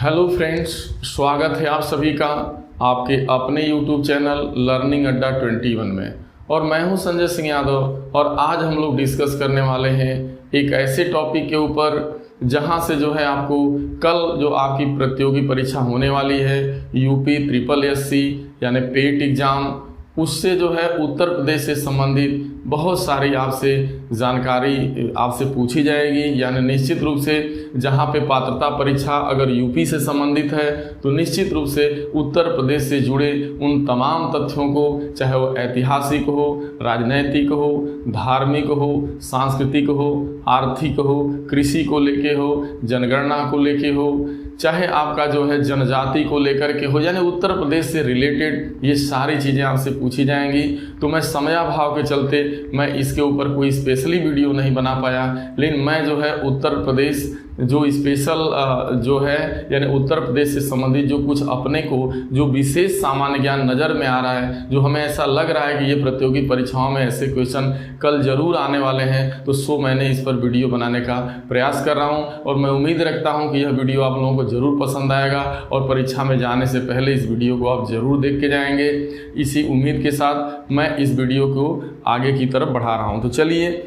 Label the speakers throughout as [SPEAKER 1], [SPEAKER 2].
[SPEAKER 1] Hello friends, स्वागत है आप सभी का आपके अपने यूट्यूब चैनल लर्निंग अड्डा 21 में। और मैं हूं संजय सिंह यादव और आज हम लोग डिस्कस करने वाले हैं एक ऐसे टॉपिक के ऊपर जहां से जो है आपको कल जो आपकी प्रतियोगी परीक्षा होने वाली है यूपी SSSC यानी पेट एग्ज़ाम, उससे जो है उत्तर प्रदेश से संबंधित बहुत सारी आपसे जानकारी आपसे पूछी जाएगी। यानी निश्चित रूप से जहां पे पात्रता परीक्षा अगर यूपी से संबंधित है तो निश्चित रूप से उत्तर प्रदेश से जुड़े उन तमाम तथ्यों को, चाहे वो ऐतिहासिक हो, राजनैतिक हो, धार्मिक हो, सांस्कृतिक हो, आर्थिक हो, कृषि को लेके हो, जनगणना को लेके हो, चाहे आपका जो है जनजाति को लेकर के हो, यानी उत्तर प्रदेश से रिलेटेड ये सारी चीज़ें आपसे पूछी जाएंगी। तो मैं समयाभाव के चलते मैं इसके ऊपर कोई स्पेशली वीडियो नहीं बना पाया, लेकिन मैं जो है उत्तर प्रदेश जो स्पेशल जो है यानी उत्तर प्रदेश से संबंधित जो कुछ अपने को जो विशेष सामान्य ज्ञान नज़र में आ रहा है, जो हमें ऐसा लग रहा है कि ये प्रतियोगी परीक्षाओं में ऐसे क्वेश्चन कल जरूर आने वाले हैं, तो मैंने इस पर वीडियो बनाने का प्रयास कर रहा हूं और मैं उम्मीद रखता हूं कि यह वीडियो आप लोगों को ज़रूर पसंद आएगा और परीक्षा में जाने से पहले इस वीडियो को आप ज़रूर देख के जाएंगे। इसी उम्मीद के साथ मैं इस वीडियो को आगे की तरफ बढ़ा रहा हूँ। तो चलिए,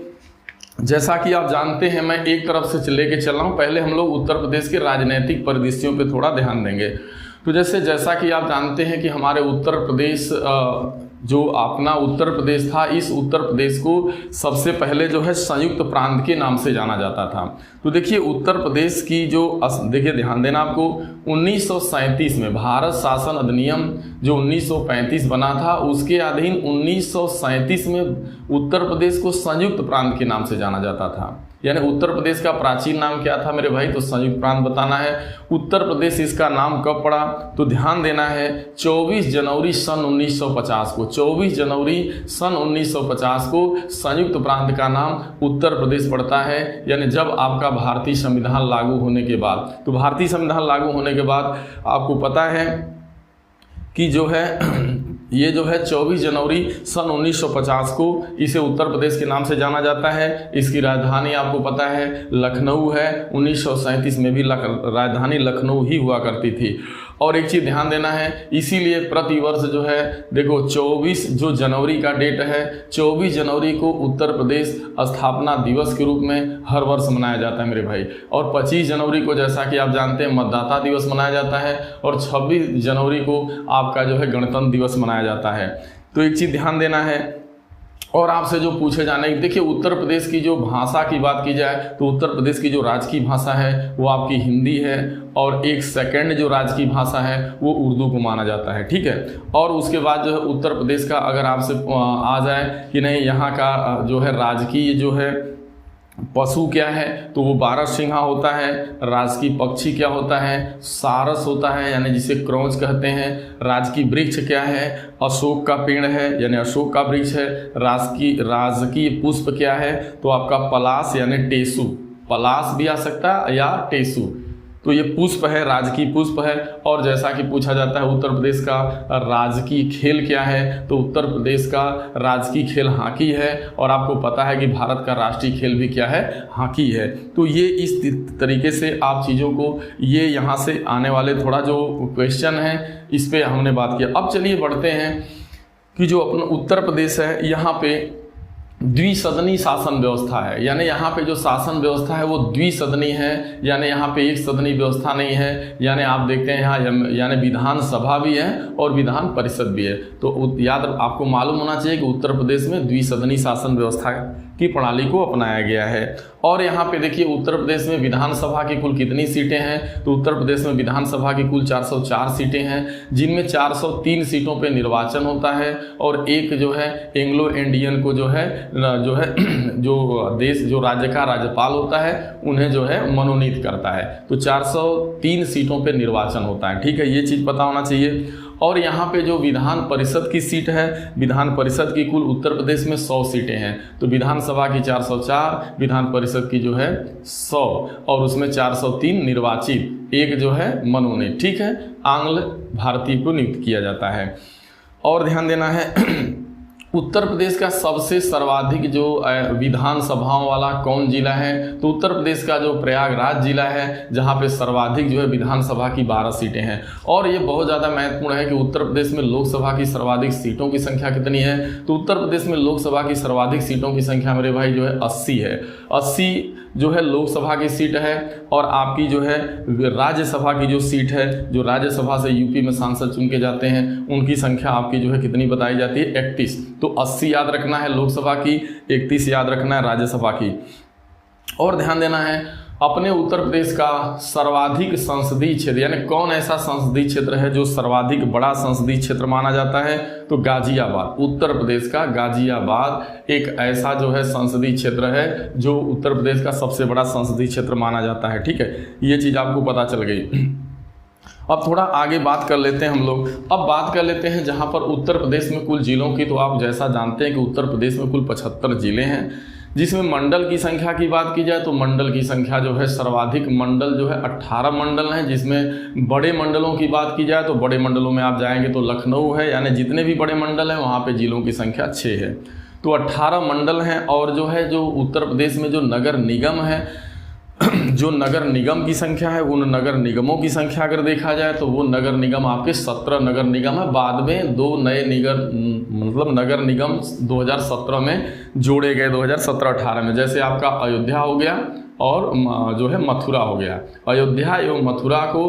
[SPEAKER 1] जैसा कि आप जानते हैं मैं एक तरफ से लेके चल रहा हूँ। पहले हम लोग उत्तर प्रदेश के राजनीतिक परिदृश्यों पे थोड़ा ध्यान देंगे। तो जैसा कि आप जानते हैं कि हमारे उत्तर प्रदेश जो अपना उत्तर प्रदेश था, इस उत्तर प्रदेश को सबसे पहले जो है संयुक्त प्रांत के नाम से जाना जाता था। तो देखिए उत्तर प्रदेश की जो देखिए ध्यान देना आपको, 1937 में भारत शासन अधिनियम जो 1935 बना था, उसके अधीन 1937 में उत्तर प्रदेश को संयुक्त प्रांत के नाम से जाना जाता था। यानी उत्तर प्रदेश का प्राचीन नाम क्या था मेरे भाई, तो संयुक्त प्रांत बताना है। उत्तर प्रदेश इसका नाम कब पड़ा, तो ध्यान देना है 24 जनवरी सन 1950 को। 24 जनवरी सन 1950 को संयुक्त प्रांत का नाम उत्तर प्रदेश पड़ता है। यानी जब आपका भारतीय संविधान लागू होने के बाद, तो भारतीय संविधान लागू होने के बाद आपको पता है कि जो है ये जो है 24 जनवरी सन 1950 को इसे उत्तर प्रदेश के नाम से जाना जाता है। इसकी राजधानी आपको पता है लखनऊ है। 1937 में भी राजधानी लखनऊ ही हुआ करती थी। और एक चीज़ ध्यान देना है, इसीलिए प्रतिवर्ष जो है देखो 24 जो जनवरी का डेट है, 24 जनवरी को उत्तर प्रदेश स्थापना दिवस के रूप में हर वर्ष मनाया जाता है मेरे भाई। और 25 जनवरी को जैसा कि आप जानते हैं मतदाता दिवस मनाया जाता है और 26 जनवरी को आपका जो है गणतंत्र दिवस मनाया जाता है। तो एक चीज़ ध्यान देना है। और आपसे जो पूछे जाने, देखिए उत्तर प्रदेश की जो भाषा की बात की जाए तो उत्तर प्रदेश की जो राजकीय भाषा है वो आपकी हिंदी है और एक सेकंड जो राजकीय भाषा है वो उर्दू को माना जाता है, ठीक है। और उसके बाद जो है उत्तर प्रदेश का अगर आपसे आ जाए कि नहीं यहाँ का जो है राजकीय जो है पशु क्या है, तो वो 12 सिंहा होता है। राजकीय पक्षी क्या होता है, सारस होता है यानी जिसे क्रौंच कहते हैं। राजकीय वृक्ष क्या है, अशोक का पेड़ है यानी अशोक का वृक्ष है। राजकीय पुष्प क्या है, तो आपका पलाश यानी टेसु, पलाश भी आ सकता है या टेसु, तो ये पुष्प है, राजकीय पुष्प है। और जैसा कि पूछा जाता है उत्तर प्रदेश का राजकीय खेल क्या है, तो उत्तर प्रदेश का राजकीय खेल हॉकी है। और आपको पता है कि भारत का राष्ट्रीय खेल भी क्या है, हॉकी है। तो ये इस तरीके से आप चीज़ों को, ये यहाँ से आने वाले थोड़ा जो क्वेश्चन है इस पर हमने बात किया। अब चलिए बढ़ते हैं कि जो अपना उत्तर प्रदेश है यहाँ पे द्विसदनी शासन व्यवस्था है। यानी यहाँ पे जो शासन व्यवस्था है वो द्विसदनी है, यानी यहाँ पे एक सदनी व्यवस्था नहीं है। यानी आप देखते हैं यहाँ यानी विधानसभा भी है और विधान परिषद भी है। तो याद आपको मालूम होना चाहिए कि उत्तर प्रदेश में द्विसदनी शासन व्यवस्था की प्रणाली को अपनाया गया है। और यहाँ पे देखिए उत्तर प्रदेश में विधानसभा की कुल कितनी सीटें हैं, तो उत्तर प्रदेश में विधानसभा की कुल 404 सीटें हैं, जिनमें 403 सीटों पे निर्वाचन होता है और एक जो है एंग्लो इंडियन को जो है जो देश जो राज्य का राज्यपाल होता है उन्हें जो है मनोनीत करता है। तो 403 सीटों पे निर्वाचन होता है, ठीक है, ये चीज़ पता होना चाहिए। और यहाँ पे जो विधान परिषद की सीट है, विधान परिषद की कुल उत्तर प्रदेश में 100 सीटें हैं। तो विधानसभा की 404, विधान परिषद की जो है 100 और उसमें 403 निर्वाचित, एक जो है मनोनीत, ठीक है, आंग्ल भारतीय को नियुक्त किया जाता है। और ध्यान देना है उत्तर प्रदेश का सबसे सर्वाधिक जो विधानसभाओं वाला कौन जिला है? तो उत्तर प्रदेश का जो प्रयागराज जिला है, जहां पे सर्वाधिक जो है विधानसभा की 12 सीटें हैं। और ये बहुत ज़्यादा महत्वपूर्ण है कि उत्तर प्रदेश में लोकसभा की सर्वाधिक सीटों की संख्या कितनी है? तो उत्तर प्रदेश में लोकसभा की सर्वाधिक सीटों की संख्या मेरे भाई जो है 80 है। 80 जो है लोकसभा की सीट है। और आपकी जो है राज्यसभा की जो सीट है, जो राज्यसभा से यूपी में सांसद चुन के जाते हैं, उनकी संख्या आपकी जो है कितनी बताई जाती है? 31। तो 80 याद रखना है लोकसभा की, 31 याद रखना है राज्यसभा की। और ध्यान देना है अपने उत्तर प्रदेश का सर्वाधिक संसदीय क्षेत्र, यानी कौन ऐसा संसदीय क्षेत्र है जो सर्वाधिक बड़ा संसदीय क्षेत्र माना जाता है? तो गाजियाबाद। उत्तर प्रदेश का गाजियाबाद एक ऐसा जो है संसदीय क्षेत्र है जो उत्तर प्रदेश का सबसे बड़ा संसदीय क्षेत्र माना जाता है। ठीक है, ये चीज़ आपको पता चल गई। अब थोड़ा आगे बात कर लेते हैं हम लोग। अब बात कर लेते हैं जहाँ पर उत्तर प्रदेश में कुल जिलों की। तो आप जैसा जानते हैं कि उत्तर प्रदेश में कुल 75 जिले हैं, जिसमें मंडल की संख्या की बात की जाए तो मंडल की संख्या जो है सर्वाधिक मंडल जो है 18 मंडल हैं। जिसमें बड़े मंडलों की बात की जाए तो बड़े मंडलों में आप जाएंगे तो लखनऊ है, यानी जितने भी बड़े मंडल हैं वहाँ पे जिलों की संख्या 6 है। तो 18 मंडल हैं। और जो है जो उत्तर प्रदेश में जो नगर निगम है, जो नगर निगम की संख्या है, उन नगर निगमों की संख्या अगर देखा जाए तो वो नगर निगम आपके 17 नगर निगम है। बाद में 2 नए नगर निगम 2017 में जोड़े गए, 2017-18 में। जैसे आपका अयोध्या हो गया और जो है मथुरा हो गया। अयोध्या एवं मथुरा को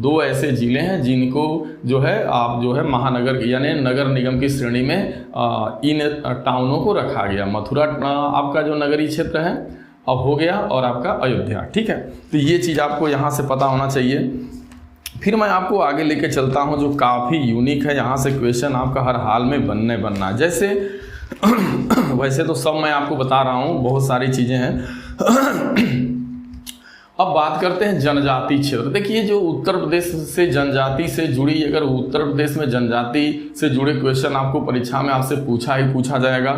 [SPEAKER 1] 2 ऐसे जिले हैं जिनको जो है आप जो है महानगर यानी नगर निगम की श्रेणी में इन टाउनों को रखा गया। मथुरा आपका जो नगरीय क्षेत्र है अब हो गया, और आपका अयोध्या। ठीक है, तो ये चीज़ आपको यहाँ से पता होना चाहिए। फिर मैं आपको आगे लेके चलता हूँ जो काफ़ी यूनिक है। यहाँ से क्वेश्चन आपका हर हाल में बनना। जैसे वैसे तो सब मैं आपको बता रहा हूँ, बहुत सारी चीज़ें हैं। अब बात करते हैं जनजाति क्षेत्र। देखिए जो उत्तर प्रदेश से जनजाति से जुड़ी, अगर उत्तर प्रदेश में जनजाति से जुड़े क्वेश्चन आपको परीक्षा में आपसे पूछा जाएगा।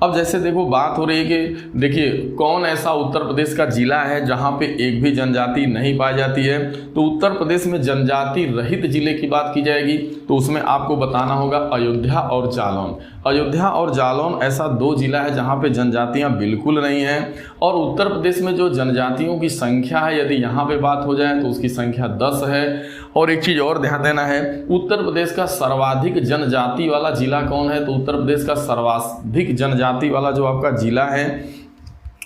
[SPEAKER 1] अब जैसे देखो बात हो रही है कि देखिए कौन ऐसा उत्तर प्रदेश का जिला है जहां पे एक भी जनजाति नहीं पाई जाती है। तो उत्तर प्रदेश में जनजाति रहित जिले की बात की जाएगी तो उसमें आपको बताना होगा अयोध्या और जालौन। अयोध्या और जालौन ऐसा 2 जिला है जहाँ पे जनजातियाँ बिल्कुल नहीं हैं। और उत्तर प्रदेश में जो जनजातियों की संख्या है, यदि यहाँ पे बात हो जाए तो उसकी संख्या 10 है। और एक चीज़ और ध्यान देना है, उत्तर प्रदेश का सर्वाधिक जनजाति वाला जिला कौन है? तो उत्तर प्रदेश का सर्वाधिक जनजाति वाला जो आपका जिला है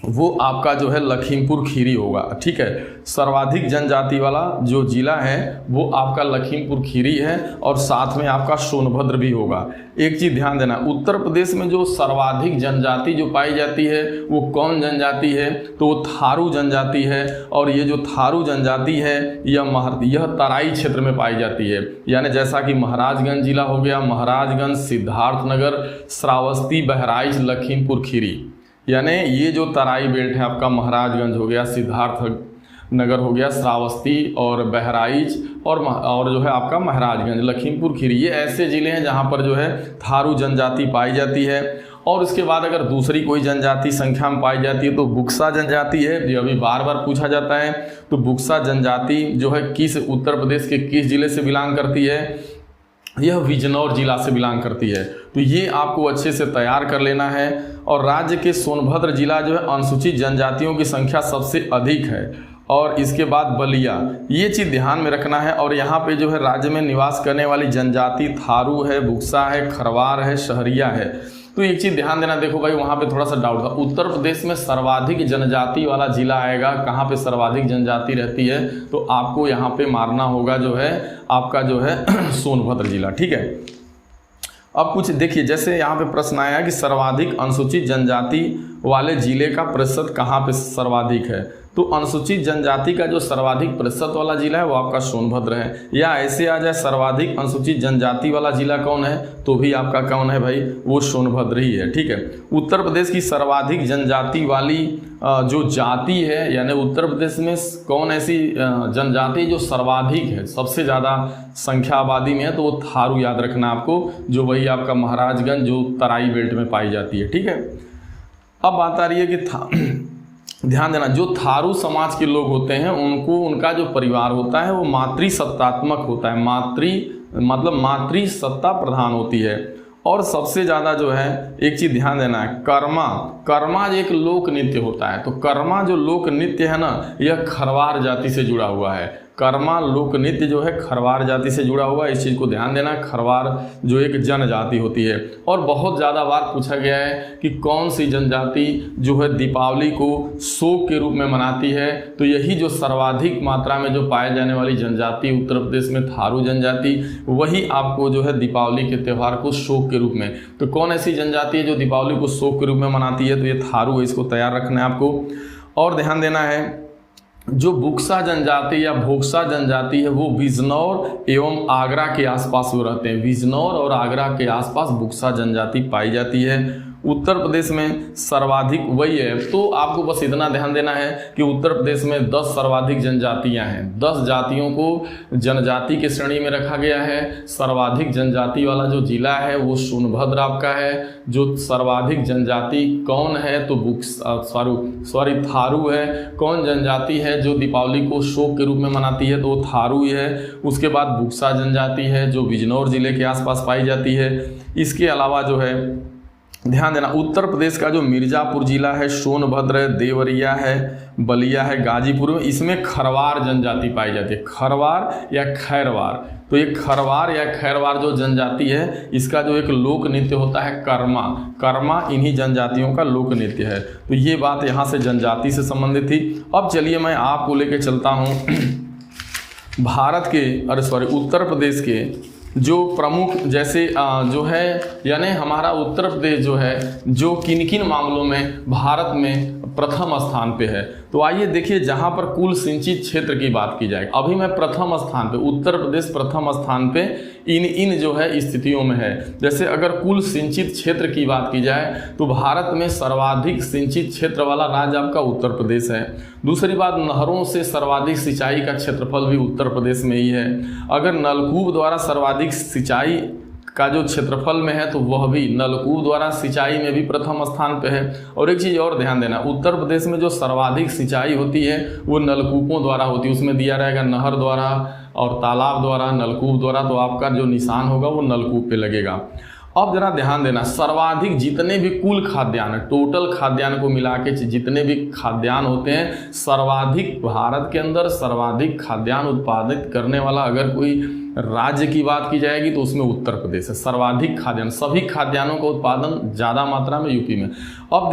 [SPEAKER 1] वो आपका जो है लखीमपुर खीरी होगा। ठीक है, सर्वाधिक जनजाति वाला जो जिला है वो आपका लखीमपुर खीरी है, और साथ में आपका सोनभद्र भी होगा। एक चीज़ ध्यान देना, उत्तर प्रदेश में जो सर्वाधिक जनजाति जो पाई जाती है वो कौन जनजाति है? तो वो थारू जनजाति है। और ये जो थारू जनजाति है यह तराई क्षेत्र में पाई जाती है। यानी जैसा कि महाराजगंज जिला हो गया, महाराजगंज, सिद्धार्थनगर, श्रावस्ती, बहराइच, लखीमपुर खीरी, यानी ये जो तराई बेल्ट है आपका महाराजगंज हो गया, सिद्धार्थ नगर हो गया, श्रावस्ती और बहराइच और जो है आपका महाराजगंज, लखीमपुर खीरी, ये ऐसे ज़िले हैं जहाँ पर जो है थारू जनजाति पाई जाती है। और उसके बाद अगर दूसरी कोई जनजाति संख्या में पाई जाती है तो बुक्सा जनजाति है, जो अभी बार बार पूछा जाता है। तो बुक्सा जनजाति जो है किस उत्तर प्रदेश के किस जिले से बिलोंग करती है? यह बिजनौर जिला से बिलोंग करती है। तो ये आपको अच्छे से तैयार कर लेना है। और राज्य के सोनभद्र जिला जो है अनुसूचित जनजातियों की संख्या सबसे अधिक है। और इसके बाद बलिया, ये चीज़ ध्यान में रखना है। और यहाँ पे जो है राज्य में निवास करने वाली जनजाति थारू है, बुक्सा है, खरवार है, शहरिया है। तो एक चीज़ ध्यान देना, देखो भाई वहाँ पे थोड़ा सा डाउट था, उत्तर प्रदेश में सर्वाधिक जनजाति वाला जिला आएगा, कहाँ पे सर्वाधिक जनजाति रहती है? तो आपको यहाँ पे मारना होगा जो है आपका जो है सोनभद्र जिला। ठीक है, अब कुछ देखिए, जैसे यहाँ पे प्रश्न आया कि सर्वाधिक अनुसूचित जनजाति वाले जिले का प्रतिशत कहाँ पे सर्वाधिक है? तो अनुसूचित जनजाति का जो सर्वाधिक प्रतिशत वाला जिला है वो आपका सोनभद्र है। या ऐसे आ जाए सर्वाधिक अनुसूचित जनजाति वाला जिला कौन है? तो भी आपका कौन है भाई? वो सोनभद्र ही है। ठीक है, उत्तर प्रदेश की सर्वाधिक जनजाति वाली जो जाति है, यानी उत्तर प्रदेश में कौन ऐसी जनजाति जो सर्वाधिक है, सबसे ज़्यादा संख्या आबादी में है? तो वो थारू याद रखना आपको, जो वही आपका महाराजगंज जो तराई बेल्ट में पाई जाती है। ठीक है, अब बात आ रही है कि ध्यान देना, जो थारू समाज के लोग होते हैं उनको उनका जो परिवार होता है वो मातृसत्तात्मक होता है। मातृ सत्ता प्रधान होती है। और सबसे ज़्यादा जो है एक चीज़ ध्यान देना है, कर्मा। कर्मा एक लोक नृत्य होता है, तो कर्मा जो लोक नृत्य है ना, यह खरवार जाति से जुड़ा हुआ है। कर्मा लोक नृत्य जो है खरवार जाति से जुड़ा हुआ है, इस चीज़ को ध्यान देना। खरवार जो एक जनजाति होती है। और बहुत ज़्यादा बार पूछा गया है कि कौन सी जनजाति जो है दीपावली को शोक के रूप में मनाती है, तो यही जो सर्वाधिक मात्रा में जो पाए जाने वाली जनजाति उत्तर प्रदेश में थारू जनजाति, वही आपको जो है दीपावली के त्यौहार को शोक के रूप में। तो कौन ऐसी जनजाति है जो दीपावली को शोक के रूप में मनाती है, तो ये थारू है, इसको तैयार रखना है आपको। और ध्यान देना है, जो बुक्सा जनजाति या भोक्सा जनजाति है वो बिजनौर एवं आगरा के आसपास वो रहते हैं। बिजनौर और आगरा के आसपास बुक्सा जनजाति पाई जाती है। उत्तर प्रदेश में सर्वाधिक वही है। तो आपको बस इतना ध्यान देना है कि उत्तर प्रदेश में 10 सर्वाधिक जनजातियां हैं। 10 जातियों को जनजाति की श्रेणी में रखा गया है। सर्वाधिक जनजाति वाला जो जिला है वो सोनभद्र आपका है। जो सर्वाधिक जनजाति कौन है, तो थारू है। कौन जनजाति है जो दीपावली को शोक के रूप में मनाती है, तो वो थारू ही है। उसके बाद बुक्सा जनजाति है जो बिजनौर जिले के आसपास पाई जाती है। इसके अलावा जो है ध्यान देना, उत्तर प्रदेश का जो मिर्जापुर जिला है, सोनभद्र है, देवरिया है, बलिया है, गाजीपुर में, इसमें खरवार जनजाति पाई जाती है। खरवार या खैरवार, तो ये खरवार या खैरवार जो जनजाति है, इसका जो एक लोक नृत्य होता है कर्मा। कर्मा इन्हीं जनजातियों का लोक नृत्य है। तो ये बात यहाँ से जनजाति से संबंधित थी। अब चलिए मैं आपको लेके चलता हूँ भारत के उत्तर प्रदेश के जो प्रमुख जैसे जो है, यानी हमारा उत्तर प्रदेश जो है जो किन किन मामलों में भारत में प्रथम स्थान पे है। तो आइए देखिए, जहां पर कुल सिंचित क्षेत्र की बात की जाए, अभी मैं प्रथम स्थान पे, उत्तर प्रदेश प्रथम स्थान पे इन जो है स्थितियों में है। जैसे अगर कुल सिंचित क्षेत्र की बात की जाए तो भारत में सर्वाधिक सिंचित क्षेत्र वाला राज्य आपका उत्तर प्रदेश है। दूसरी बात, नहरों से सर्वाधिक सिंचाई का क्षेत्रफल भी उत्तर प्रदेश में ही है। अगर नलकूप द्वारा सर्वाधिक सिंचाई का जो क्षेत्रफल में है, तो वह भी नलकूप द्वारा सिंचाई में भी प्रथम स्थान पे है। और एक चीज़ और ध्यान देना, उत्तर प्रदेश में जो सर्वाधिक सिंचाई होती है वो नलकूपों द्वारा होती है। उसमें दिया रहेगा नहर द्वारा और तालाब द्वारा, नलकूप द्वारा, तो आपका जो निशान होगा वो नलकूप पे लगेगा। अब जरा ध्यान देना, सर्वाधिक जितने भी कुल खाद्यान्न, टोटल खाद्यान्न को मिला के जितने भी खाद्यान्न होते हैं, सर्वाधिक भारत के अंदर सर्वाधिक खाद्यान्न उत्पादित करने वाला अगर कोई राज्य की बात की जाएगी तो उसमें उत्तर प्रदेश है। सर्वाधिक खाद्यान्न, सभी खाद्यान्नों का उत्पादन ज़्यादा मात्रा में यूपी में। अब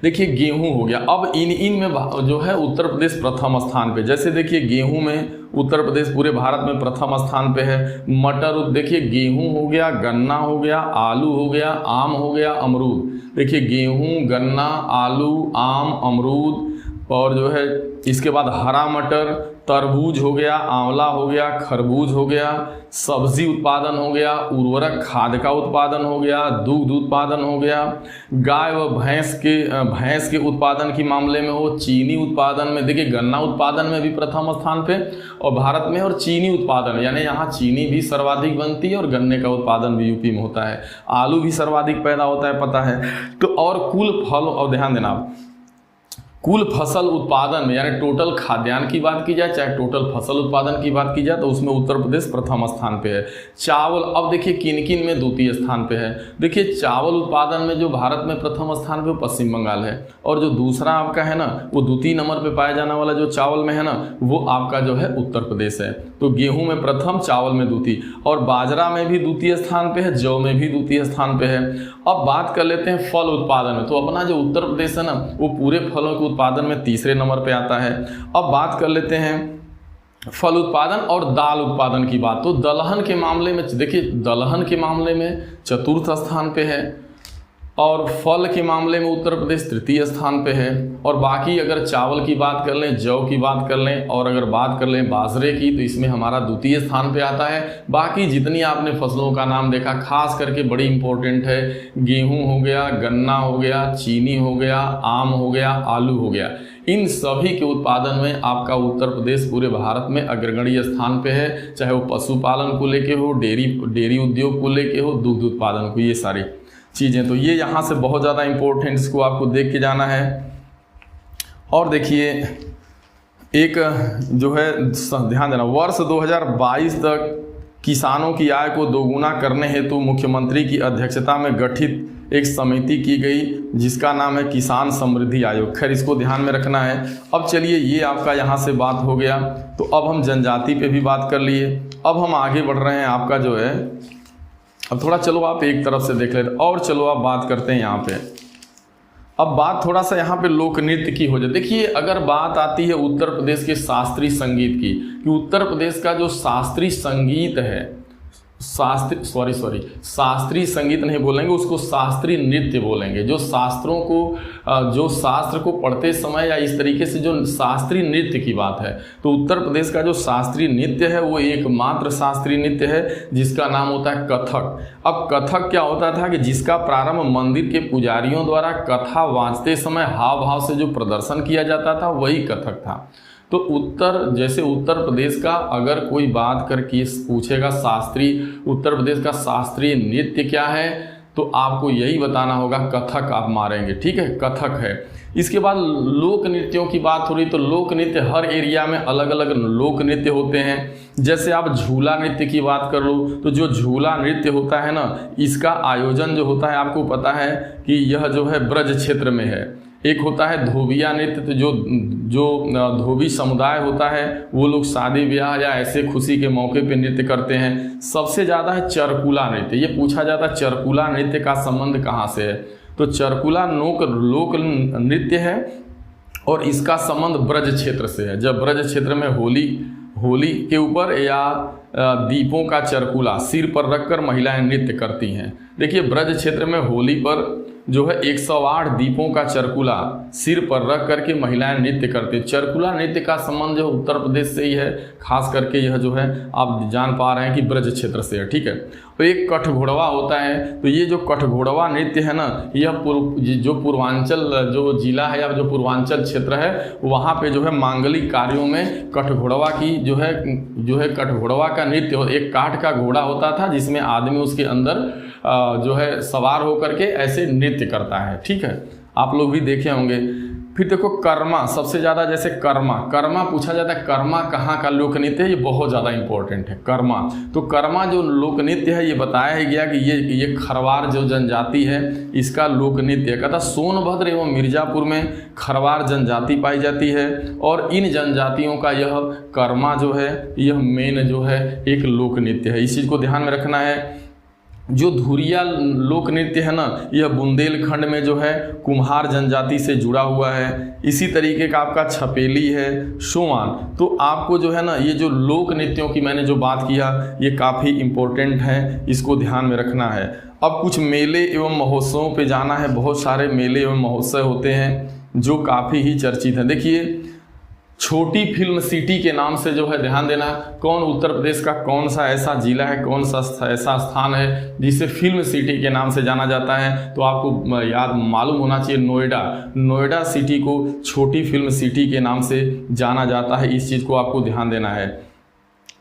[SPEAKER 1] देखिए गेहूं हो गया। अब इन में जो है उत्तर प्रदेश प्रथम स्थान पे। जैसे देखिए गेहूं में उत्तर प्रदेश पूरे भारत में प्रथम स्थान पे है। मटर, देखिए गेहूं हो गया, गन्ना हो गया, आलू हो गया, आम हो गया, अमरूद। देखिए गेहूं, गन्ना, आलू, आम, अमरूद, और जो है इसके बाद हरा मटर, तरबूज हो गया, आंवला हो गया, खरबूज हो गया, सब्जी उत्पादन हो गया, उर्वरक खाद का उत्पादन हो गया, दुग्ध उत्पादन हो गया, गाय व भैंस के उत्पादन के मामले में हो, चीनी उत्पादन में, देखिए गन्ना उत्पादन में भी प्रथम स्थान पे और भारत में, और चीनी उत्पादन यानी यहाँ चीनी भी सर्वाधिक बनती है और गन्ने का उत्पादन भी यूपी में होता है। आलू भी सर्वाधिक पैदा होता है, पता है। तो और कुल फल, और ध्यान देना आप, कुल फसल उत्पादन में यानी टोटल खाद्यान्न की बात की जाए चाहे टोटल फसल उत्पादन की बात की जाए तो उसमें उत्तर प्रदेश प्रथम स्थान पे है। चावल, अब देखिए किन किन में द्वितीय स्थान पे है। देखिए चावल उत्पादन में जो भारत में प्रथम स्थान पे पश्चिम बंगाल है, और जो दूसरा आपका है ना वो द्वितीय नंबर पे पाया जाने वाला जो चावल में है ना वो आपका जो है उत्तर प्रदेश है। तो गेहूं में प्रथम, चावल में द्वितीय, और बाजरा में भी द्वितीय स्थान पे है, जौ में भी द्वितीय स्थान पे है। अब बात कर लेते हैं फल उत्पादन में, तो अपना जो उत्तर प्रदेश है ना वो पूरे फलों के उत्पादन में तीसरे नंबर पे आता है। अब बात कर लेते हैं फल उत्पादन और दाल उत्पादन की बात, तो दलहन के मामले में देखिए, दलहन के मामले में चतुर्थ स्थान पे है, और फल के मामले में उत्तर प्रदेश तृतीय स्थान पे है। और बाकी अगर चावल की बात कर लें, जौ की बात कर लें, और अगर बात कर लें बाजरे की तो इसमें हमारा द्वितीय स्थान पे आता है। बाकी जितनी आपने फसलों का नाम देखा, खास करके बड़ी इंपॉर्टेंट है, गेहूं हो गया, गन्ना हो गया, चीनी हो गया, आम हो गया, आलू हो गया, इन सभी के उत्पादन में आपका उत्तर प्रदेश पूरे भारत में अग्रगण्य स्थान पे है। चाहे वो पशुपालन को लेके हो, डेयरी उद्योग को लेके हो, दुग्ध उत्पादन को, ये सारी चीज़ें। तो ये यहाँ से बहुत ज़्यादा इम्पोर्टेंट, इसको आपको देख के जाना है। और देखिए एक जो है ध्यान देना, वर्ष 2022 तक किसानों की आय को दोगुना करने हेतु मुख्यमंत्री की अध्यक्षता में गठित एक समिति की गई जिसका नाम है किसान समृद्धि आयोग। खैर इसको ध्यान में रखना है। अब चलिए ये आपका यहाँ से बात हो गया, तो अब हम जनजाति पे भी बात कर लिए। अब हम आगे बढ़ रहे हैं आपका जो है, अब थोड़ा चलो आप एक तरफ से देख लेते और चलो आप बात करते हैं यहाँ पे। अब बात थोड़ा सा यहाँ पे लोक नृत्य की हो जाए। देखिए अगर बात आती है उत्तर प्रदेश के शास्त्रीय संगीत की, कि उत्तर प्रदेश का जो शास्त्रीय संगीत है, शास्त्रीय संगीत नहीं बोलेंगे उसको, शास्त्रीय नृत्य बोलेंगे। जो शास्त्रों को, जो शास्त्र को पढ़ते समय या इस तरीके से जो शास्त्रीय नृत्य की बात है, तो उत्तर प्रदेश का जो शास्त्रीय नृत्य है वो एकमात्र शास्त्रीय नृत्य है जिसका नाम होता है कथक। अब कथक क्या होता था कि जिसका प्रारंभ मंदिर के पुजारियों द्वारा कथा वाँचते समय हाव भाव से जो प्रदर्शन किया जाता था वही कथक था। तो उत्तर प्रदेश का अगर कोई बात करके पूछेगा शास्त्रीय, उत्तर प्रदेश का शास्त्रीय नृत्य क्या है, तो आपको यही बताना होगा, कथक आप मारेंगे, ठीक है, कथक है। इसके बाद लोक नृत्यों की बात हो रही, तो लोक नृत्य हर एरिया में अलग अलग लोक नृत्य होते हैं। जैसे आप झूला नृत्य की बात कर लो, तो जो झूला नृत्य होता है ना, इसका आयोजन जो होता है आपको पता है कि यह जो है ब्रज क्षेत्र में है। एक होता है धोबिया नृत्य, तो जो धोबी समुदाय होता है वो लोग शादी ब्याह या ऐसे खुशी के मौके पे नृत्य करते हैं। सबसे ज़्यादा है चरकुला नृत्य। ये पूछा जाता है चरकुला नृत्य का संबंध कहाँ से है, तो चरकुला लोक नृत्य है और इसका संबंध ब्रज क्षेत्र से है। जब ब्रज क्षेत्र में होली के ऊपर या दीपों का चरकुला सिर पर रखकर महिलाएं नृत्य करती हैं। देखिए ब्रज क्षेत्र में होली पर जो है 108 दीपों का चरकुला सिर पर रख करके महिलाएं नृत्य करती हैं। चरकुला नृत्य का संबंध जो उत्तर प्रदेश से ही है, खास करके यह जो है आप जान पा रहे हैं कि ब्रज क्षेत्र से है, ठीक है। तो एक कठघोड़वा होता है, तो ये जो कठघोड़वा नृत्य है ना, यह जो पूर्वांचल जो जिला है या जो पूर्वांचल क्षेत्र है वहाँ पे जो है मांगलिक कार्यों में कठघोड़वा की जो है कठघोड़वा का नृत्य, एक काठ का घोड़ा होता था जिसमें आदमी उसके अंदर जो है सवार होकर के ऐसे नृत्य करता है, ठीक है, आप लोग भी देखे होंगे। फिर देखो कर्मा, सबसे ज़्यादा जैसे कर्मा पूछा जाता है, कर्मा कहाँ का लोक नृत्य है, ये बहुत ज़्यादा इंपॉर्टेंट है कर्मा। तो कर्मा जो लोक नृत्य है ये बताया गया कि ये खरवार जो जनजाति है इसका लोक नृत्य है। कहता सोनभद्र एवं मिर्जापुर में खरवार जनजाति पाई जाती है और इन जनजातियों का यह कर्मा जो है यह मेन जो है एक लोक नृत्य है। इस चीज़ को ध्यान में रखना है। जो धुरिया लोक नृत्य है ना, यह बुंदेलखंड में जो है कुम्हार जनजाति से जुड़ा हुआ है। इसी तरीके का आपका छपेली है, सोवान। तो आपको जो है ना ये जो लोक नृत्यों की मैंने जो बात किया ये काफ़ी इम्पोर्टेंट है, इसको ध्यान में रखना है। अब कुछ मेले एवं महोत्सवों पे जाना है। बहुत सारे मेले एवं महोत्सव होते हैं जो काफ़ी ही चर्चित हैं। देखिए छोटी फिल्म सिटी के नाम से जो है ध्यान देना, कौन उत्तर प्रदेश का कौन सा ऐसा जिला है, कौन सा ऐसा स्थान है जिसे फिल्म सिटी के नाम से जाना जाता है, तो आपको याद मालूम होना चाहिए नोएडा सिटी को छोटी फिल्म सिटी के नाम से जाना जाता है। इस चीज़ को आपको ध्यान देना है।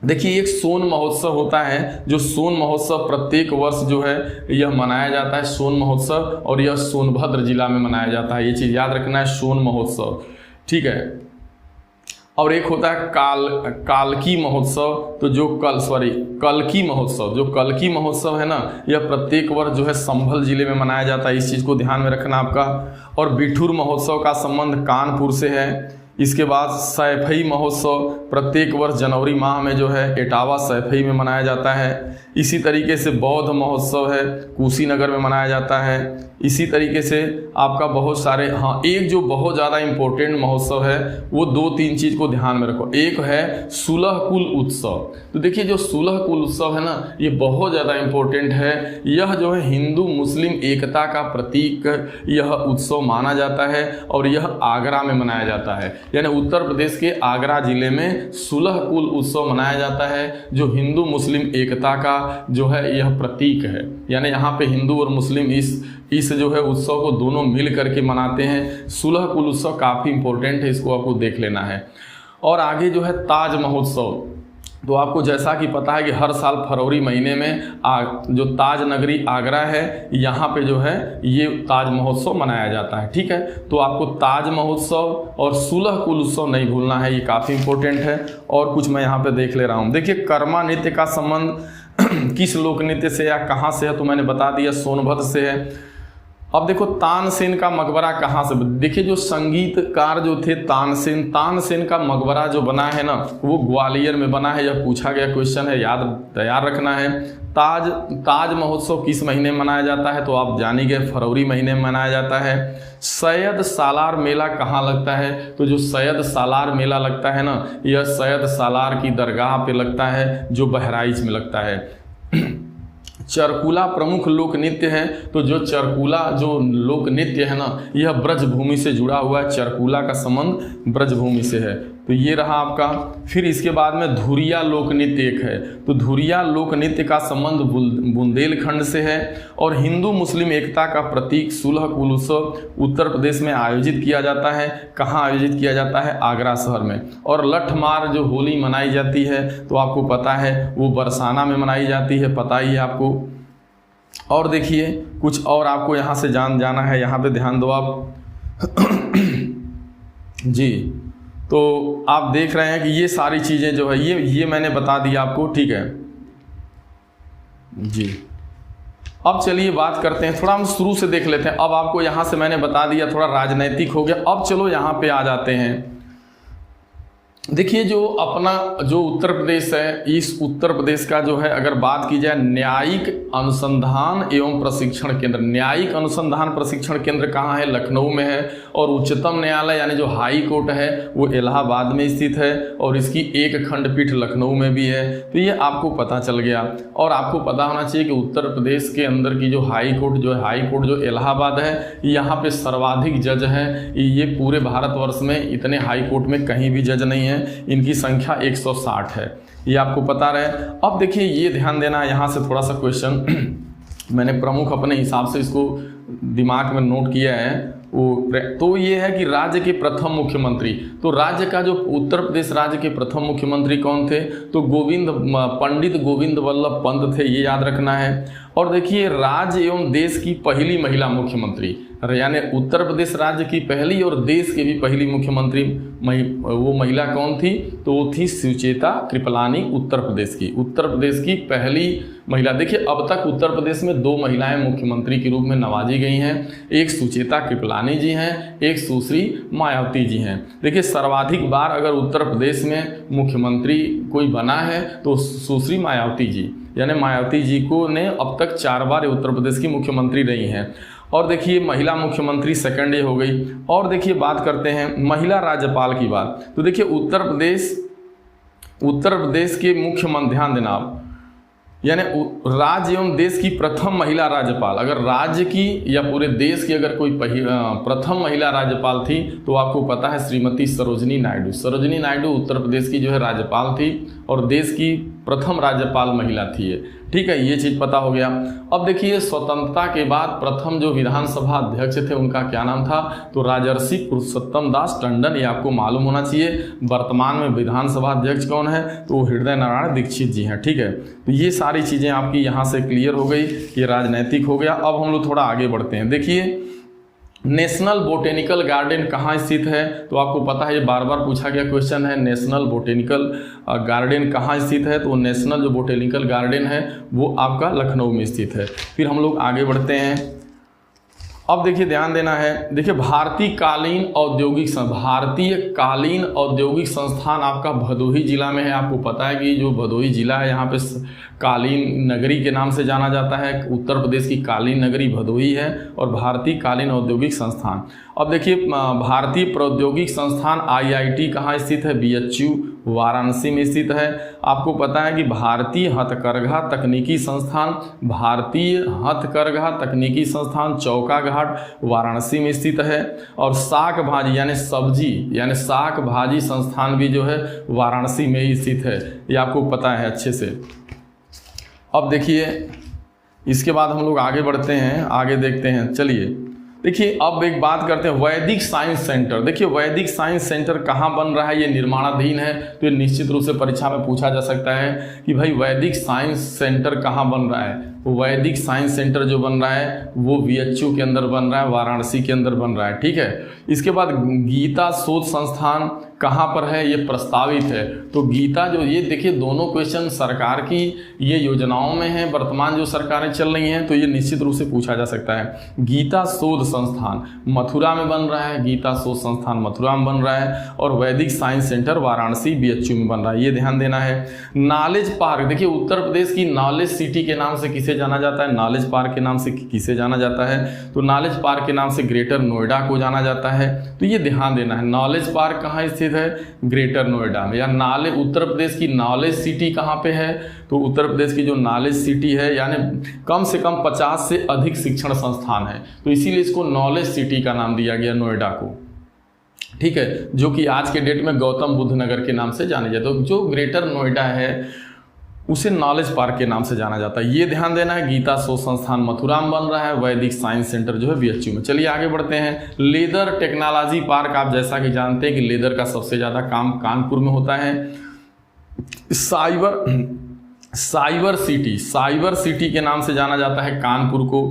[SPEAKER 1] देखिए एक सोन महोत्सव होता है, जो सोन महोत्सव प्रत्येक वर्ष जो है यह मनाया जाता है, सोन महोत्सव, और यह सोनभद्र जिला में मनाया जाता है। ये चीज़ याद रखना है, सोन महोत्सव, ठीक है। और एक होता है कालकी महोत्सव, तो जो कलकी महोत्सव है ना, यह प्रत्येक वर्ष जो है संभल जिले में मनाया जाता है। इस चीज़ को ध्यान में रखना आपका। और बिठूर महोत्सव का संबंध कानपुर से है। इसके बाद सैफई महोत्सव प्रत्येक वर्ष जनवरी माह में जो है इटावा सैफई में मनाया जाता है। इसी तरीके से बौद्ध महोत्सव है, कुशीनगर में मनाया जाता है। इसी तरीके से आपका बहुत सारे, हाँ एक जो बहुत ज़्यादा इम्पोर्टेंट महोत्सव है वो 2-3 चीज़ को ध्यान में रखो। एक है सुलह कुल उत्सव। तो देखिए जो सुलह कुल उत्सव है ना, ये बहुत ज़्यादा इम्पोर्टेंट है। यह जो है हिंदू मुस्लिम एकता का प्रतीक यह उत्सव माना जाता है और यह आगरा में मनाया जाता है। यानी उत्तर प्रदेश के आगरा जिले में सुलह कुल उत्सव मनाया जाता है, जो हिंदू मुस्लिम एकता का जो है यह प्रतीक है। यानी यहाँ पे हिंदू और मुस्लिम इस जो है उत्सव को दोनों मिल करके मनाते हैं। सुलह कुल उत्सव काफ़ी इंपॉर्टेंट है, इसको आपको देख लेना है। और आगे जो है ताज महोत्सव, तो आपको जैसा कि पता है कि हर साल फरवरी महीने में जो ताज नगरी आगरा है यहाँ पे जो है ये ताज महोत्सव मनाया जाता है। ठीक है, तो आपको ताज महोत्सव और सुलह कुल उत्सव नहीं भूलना है, ये काफ़ी इंपॉर्टेंट है। और कुछ मैं यहाँ पे देख ले रहा हूँ। देखिए कर्मा नृत्य का संबंध किस लोक नृत्य से या कहाँ से है, तो मैंने बता दिया सोनभद्र से है। अब देखो तानसेन का मकबरा कहाँ से, देखिए जो संगीतकार जो थे तानसेन का मकबरा जो बना है ना वो ग्वालियर में बना है। यह पूछा गया क्वेश्चन है, याद तैयार रखना है। ताज महोत्सव किस महीने में मनाया जाता है, तो आप जान ही गए फरवरी महीने में मनाया जाता है। सैयद सालार मेला कहाँ लगता है, तो जो सैयद सालार मेला लगता है ना यह सैयद सालार की दरगाह पे लगता है जो बहराइच में लगता है। चरकुला प्रमुख लोक नृत्य है, तो जो चरकुला जो लोक नृत्य है ना यह ब्रजभूमि से जुड़ा हुआ है, चरकुला का संबंध ब्रजभूमि से है। तो ये रहा आपका। फिर इसके बाद में धुरिया लोक नृत्य एक है, तो धुरिया लोक नृत्य का संबंध बुंदेलखंड से है। और हिंदू मुस्लिम एकता का प्रतीक सुलह कुल उत्सव उत्तर प्रदेश में आयोजित किया जाता है। कहाँ आयोजित किया जाता है, आगरा शहर में। और लठमार जो होली मनाई जाती है तो आपको पता है वो बरसाना में मनाई जाती है, पता ही है आपको। और देखिए कुछ और आपको यहाँ से जाना है, यहाँ पे ध्यान दो आप जी। तो आप देख रहे हैं कि ये सारी चीज़ें जो है ये मैंने बता दिया आपको। ठीक है जी। अब चलिए बात करते हैं, थोड़ा हम शुरू से देख लेते हैं। अब आपको यहाँ से मैंने बता दिया थोड़ा राजनैतिक हो गया। अब चलो यहाँ पे आ जाते हैं। देखिए जो अपना जो उत्तर प्रदेश है, इस उत्तर प्रदेश का जो है अगर बात की जाए न्यायिक अनुसंधान एवं प्रशिक्षण केंद्र, न्यायिक अनुसंधान प्रशिक्षण केंद्र कहाँ है, लखनऊ में है। और उच्चतम न्यायालय यानी जो हाई कोर्ट है वो इलाहाबाद में स्थित है और इसकी एक खंडपीठ लखनऊ में भी है। तो ये आपको पता चल गया। और आपको पता होना चाहिए कि उत्तर प्रदेश के अंदर की जो हाई कोर्ट जो इलाहाबाद है यहाँ पे सर्वाधिक जज हैं। ये पूरे भारतवर्ष में इतने हाई कोर्ट में कहीं भी जज नहीं है, इनकी संख्या 160 है, ये आपको पता रहे। अब देखिए ये ध्यान देना, यहाँ से थोड़ा सा क्वेश्चन मैंने प्रमुख अपने हिसाब से इसको दिमाग में नोट किया है। तो ये है कि राज्य के प्रथम मुख्यमंत्री, तो राज्य का जो उत्तर प्रदेश राज्य के प्रथम मुख्यमंत्री कौन थे, तो पंडित गोविंद वल्लभ पंत थे, ये याद रखना है। और देखिए राज्य एवं देश की पहली महिला मुख्यमंत्री, यानी उत्तर प्रदेश राज्य की पहली और देश की भी पहली मुख्यमंत्री वो महिला कौन थी, तो वो थी सुचेता कृपलानी, उत्तर प्रदेश की पहली महिला। देखिए अब तक उत्तर प्रदेश में 2 महिलाएं मुख्यमंत्री के रूप में नवाजी गई हैं, एक सुचेता कृपलानी जी हैं, एक सुश्री मायावती जी हैं। देखिए सर्वाधिक बार अगर उत्तर प्रदेश में मुख्यमंत्री कोई बना है तो सुश्री मायावती जी, यानी मायावती जी को ने अब तक 4 बार उत्तर प्रदेश की मुख्यमंत्री रही हैं। और देखिए महिला मुख्यमंत्री सेकंड ये हो गई। और देखिए बात करते हैं महिला राज्यपाल की बात, तो देखिए उत्तर प्रदेश के मुख्यमंत्री, ध्यान देना आप, यानी राज्य एवं देश की प्रथम महिला राज्यपाल, अगर राज्य की या पूरे देश की अगर कोई प्रथम महिला राज्यपाल थी तो आपको पता है श्रीमती सरोजिनी नायडू उत्तर प्रदेश की जो है राज्यपाल थी और देश की प्रथम राज्यपाल महिला थी ये। ठीक है, ये चीज़ पता हो गया। अब देखिए स्वतंत्रता के बाद प्रथम जो विधानसभा अध्यक्ष थे उनका क्या नाम था, तो राजर्षि पुरुषोत्तम दास टंडन, ये आपको मालूम होना चाहिए। वर्तमान में विधानसभा अध्यक्ष कौन है, तो हृदय नारायण दीक्षित जी हैं। ठीक है, तो ये सारी चीज़ें आपकी यहाँ से क्लियर हो गई, ये राजनैतिक हो गया। अब हम लोग थोड़ा आगे बढ़ते हैं। देखिए नेशनल बोटेनिकल गार्डन कहाँ स्थित है, तो आपको पता है ये बार बार पूछा गया क्वेश्चन है, नेशनल बोटेनिकल गार्डन कहाँ स्थित है, तो नेशनल जो बोटेनिकल गार्डन है वो आपका लखनऊ में स्थित है। फिर हम लोग आगे बढ़ते हैं। अब देखिए ध्यान देना है, देखिए भारतीय कालीन औद्योगिक संस्थान आपका भदोही जिला में है। आपको पता है कि जो भदोही जिला है यहाँ पे कालीन नगरी के नाम से जाना जाता है, उत्तर प्रदेश की कालीन नगरी भदोही है और भारतीय कालीन औद्योगिक संस्थान। अब देखिए भारतीय प्रौद्योगिक संस्थान IIT कहाँ स्थित है, BHU वाराणसी में स्थित है। आपको पता है कि भारतीय हथकरघा तकनीकी संस्थान चौका घाट वाराणसी में स्थित है। और शाक भाजी यानी शाक भाजी संस्थान भी जो है वाराणसी में ही स्थित है, ये आपको पता है अच्छे से। अब देखिए इसके बाद हम लोग आगे बढ़ते हैं, आगे देखते हैं। चलिए देखिए अब एक बात करते हैं वैदिक साइंस सेंटर। देखिए वैदिक साइंस सेंटर कहाँ बन रहा है, ये निर्माणाधीन है, तो ये निश्चित रूप से परीक्षा में पूछा जा सकता है कि भाई वैदिक साइंस सेंटर कहाँ बन रहा है। वैदिक साइंस सेंटर जो बन रहा है वो VHU के अंदर बन रहा है, वाराणसी के अंदर बन रहा है, ठीक है। इसके बाद गीता शोध संस्थान कहाँ पर है, ये प्रस्तावित है। तो गीता जो, ये देखिए दोनों क्वेश्चन सरकार की ये योजनाओं में है, वर्तमान जो सरकारें चल रही हैं, तो ये निश्चित रूप से पूछा जा सकता है। गीता शोध संस्थान मथुरा में बन रहा है, गीता शोध संस्थान मथुरा में बन रहा है, और वैदिक साइंस सेंटर वाराणसी VHU में बन रहा है, ये ध्यान देना है। नॉलेज पार्क, देखिए उत्तर प्रदेश की नॉलेज सिटी के नाम से किसे जाना जाता है, नॉलेज पार्क के नाम से किसे जाना जाता है, तो नॉलेज पार्क के नाम से ग्रेटर नोएडा को जाना जाता है। तो ये ध्यान देना है, नॉलेज पार्क कहाँ स्थित है, ग्रेटर नोएडा में। या उत्तर प्रदेश की नॉलेज सिटी कहाँ पे है, तो उत्तर प्रदेश की जो नॉलेज सिटी है यानी कम से कम 50 से अधिक शिक्षण संस्थान है, तो इसीलिए इसको नॉलेज सिटी का नाम दिया गया नोएडा को, ठीक है, जो कि आज के डेट में गौतम बुद्ध नगर के नाम से जाने जाते हैं। तो जो ग्रेटर नोएडा है उसे नॉलेज पार्क के नाम से जाना जाता है, ये ध्यान देना है। गीता शोध संस्थान मथुरा में बन रहा है, वैदिक साइंस सेंटर जो है VHU में। चलिए आगे बढ़ते हैं। लेदर टेक्नोलॉजी पार्क, आप जैसा कि जानते हैं कि लेदर का सबसे ज़्यादा काम कानपुर में होता है। साइबर सिटी के नाम से जाना जाता है कानपुर को।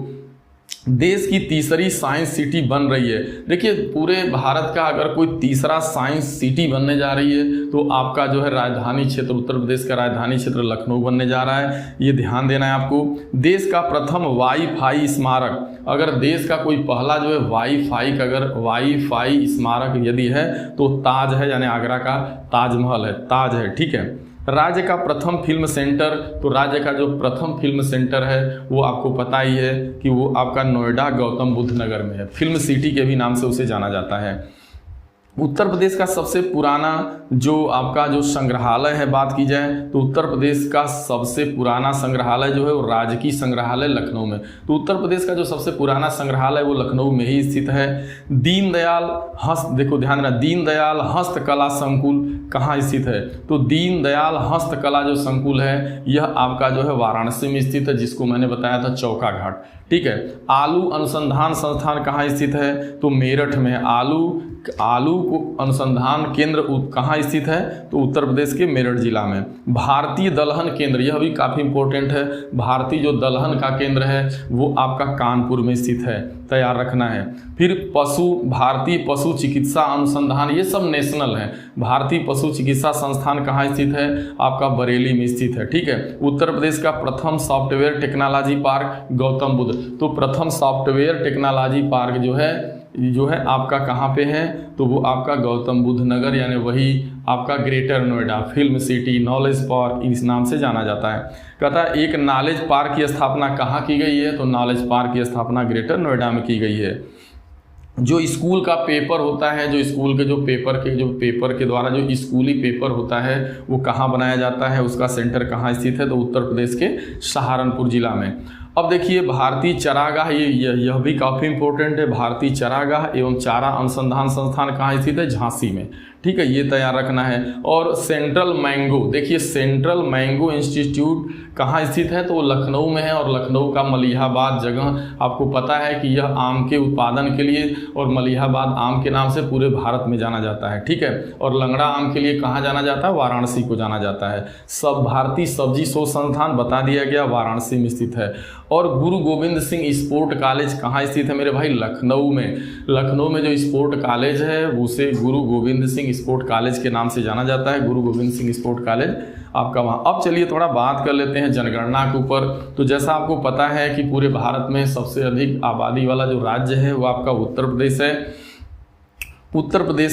[SPEAKER 1] देश की तीसरी साइंस सिटी बन रही है। देखिए पूरे भारत का अगर कोई तीसरा साइंस सिटी बनने जा रही है तो आपका जो है राजधानी क्षेत्र, उत्तर प्रदेश का राजधानी क्षेत्र लखनऊ बनने जा रहा है, ये ध्यान देना है आपको। देश का प्रथम वाईफाई स्मारक, अगर देश का कोई पहला जो है वाईफाई स्मारक यदि है तो ताज है, यानी आगरा का ताजमहल है, ताज है, ठीक है। राज्य का प्रथम फिल्म सेंटर, तो राज्य का जो प्रथम फिल्म सेंटर है वो आपको पता ही है कि वो आपका नोएडा गौतम बुद्ध नगर में है, फिल्म सिटी के भी नाम से उसे जाना जाता है। उत्तर प्रदेश का सबसे पुराना जो आपका जो संग्रहालय है, बात की जाए तो उत्तर प्रदेश का सबसे पुराना संग्रहालय जो है वो राजकीय संग्रहालय लखनऊ में। तो उत्तर प्रदेश का जो सबसे पुराना संग्रहालय वो लखनऊ में ही स्थित है। देखो ध्यान रखना, दीनदयाल हस्तकला संकुल कहाँ स्थित है, तो दीनदयाल हस्तकला जो संकुल है यह आपका जो है वाराणसी में स्थित है, जिसको मैंने बताया था चौका घाट, ठीक है। आलू अनुसंधान संस्थान कहाँ स्थित है, तो मेरठ में है। आलू को अनुसंधान केंद्र कहाँ स्थित है, तो उत्तर प्रदेश के मेरठ जिला में। भारतीय दलहन केंद्र, यह भी काफ़ी इंपॉर्टेंट है, भारतीय जो दलहन का केंद्र है वो आपका कानपुर में स्थित है, तैयार रखना है। फिर भारतीय पशु चिकित्सा अनुसंधान, ये सब नेशनल है। भारतीय पशु चिकित्सा संस्थान कहाँ स्थित है, आपका बरेली में स्थित है, ठीक है। उत्तर प्रदेश का प्रथम software technology park Gautam Buddha, तो प्रथम सॉफ्टवेयर टेक्नोलॉजी पार्क जो है आपका कहाँ पे है, तो वो आपका गौतम बुद्ध नगर, यानी वही आपका greater Noida, film city, knowledge park इस नाम से जाना जाता है। कहता है एक नॉलेज पार्क की स्थापना कहाँ की गई है, तो नॉलेज पार्क की स्थापना ग्रेटर नोएडा में की गई है। जो स्कूल का पेपर होता है, जो स्कूल के जो पेपर के द्वारा जो स्कूली पेपर होता है वो कहाँ बनाया जाता है, उसका सेंटर कहाँ स्थित है, तो उत्तर प्रदेश के सहारनपुर जिला में। अब देखिए भारतीय चरागाह, यह भी काफ़ी इंपॉर्टेंट है। भारतीय चरागाह एवं चारा अनुसंधान संस्थान कहाँ स्थित है, झांसी में, ठीक है, ये तैयार रखना है। और सेंट्रल मैंगो, देखिए सेंट्रल मैंगो इंस्टीट्यूट कहाँ स्थित है, तो वो लखनऊ में है, और लखनऊ का मलिहाबाद जगह आपको पता है कि यह आम के उत्पादन के लिए और मलिहाबाद आम के नाम से पूरे भारत में जाना जाता है, ठीक है। और लंगड़ा आम के लिए कहाँ जाना जाता है, वाराणसी को जाना जाता है। सब भारतीय सब्जी शोध संस्थान बता दिया गया, वाराणसी में स्थित है। और गुरु गोविंद सिंह स्पोर्ट कॉलेज कहाँ स्थित है मेरे भाई, लखनऊ में। लखनऊ में जो स्पोर्ट कॉलेज है उसे गुरु गोविंद सिंह स्पोर्ट कॉलेज के नाम से जाना जाता है, गुरु गोविंद सिंह स्पोर्ट कॉलेज आपका वहाँ। अब चलिए थोड़ा बात कर लेते हैं जनगणना के ऊपर। तो जैसा आपको पता है कि पूरे भारत में सबसे अधिक आबादी वाला जो राज्य है वो आपका उत्तर प्रदेश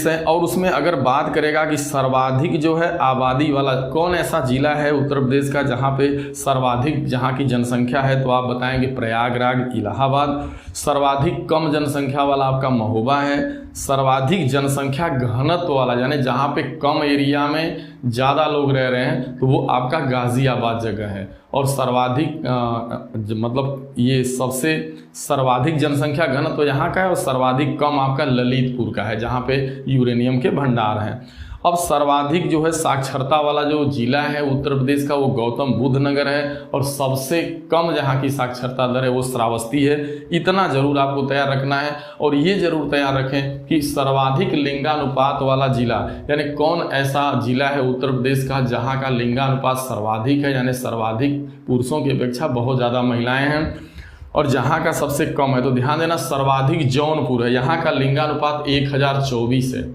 [SPEAKER 1] है। और उसमें अगर बात करेगा कि सर्वाधिक जो है आबादी वाला कौन ऐसा जिला है उत्तर प्रदेश का जहाँ पे सर्वाधिक जहाँ की जनसंख्या है, तो आप बताएंगे प्रयागराज, इलाहाबाद। सर्वाधिक कम जनसंख्या वाला आपका महोबा है। सर्वाधिक जनसंख्या घनत्व वाला यानी जहाँ पे कम एरिया में ज़्यादा लोग रह रहे हैं तो वो आपका गाज़ियाबाद जगह है। और सर्वाधिक मतलब ये सबसे सर्वाधिक जनसंख्या घनत्व यहाँ का है, और सर्वाधिक कम आपका ललितपुर का है जहाँ पे यूरेनियम के भंडार हैं। अब सर्वाधिक जो है साक्षरता वाला जो जिला है उत्तर प्रदेश का वो गौतम बुद्ध नगर है, और सबसे कम जहाँ की साक्षरता दर है वो श्रावस्ती है। इतना जरूर आपको तैयार रखना है। और ये जरूर तैयार रखें कि सर्वाधिक लिंगानुपात वाला जिला, यानी कौन ऐसा जिला है उत्तर प्रदेश का जहाँ का लिंगानुपात सर्वाधिक है, यानी सर्वाधिक पुरुषों की अपेक्षा बहुत ज़्यादा महिलाएं हैं, और जहाँ का सबसे कम है तो ध्यान देना सर्वाधिक जौनपुर है। यहाँ का लिंगानुपात 1024 है,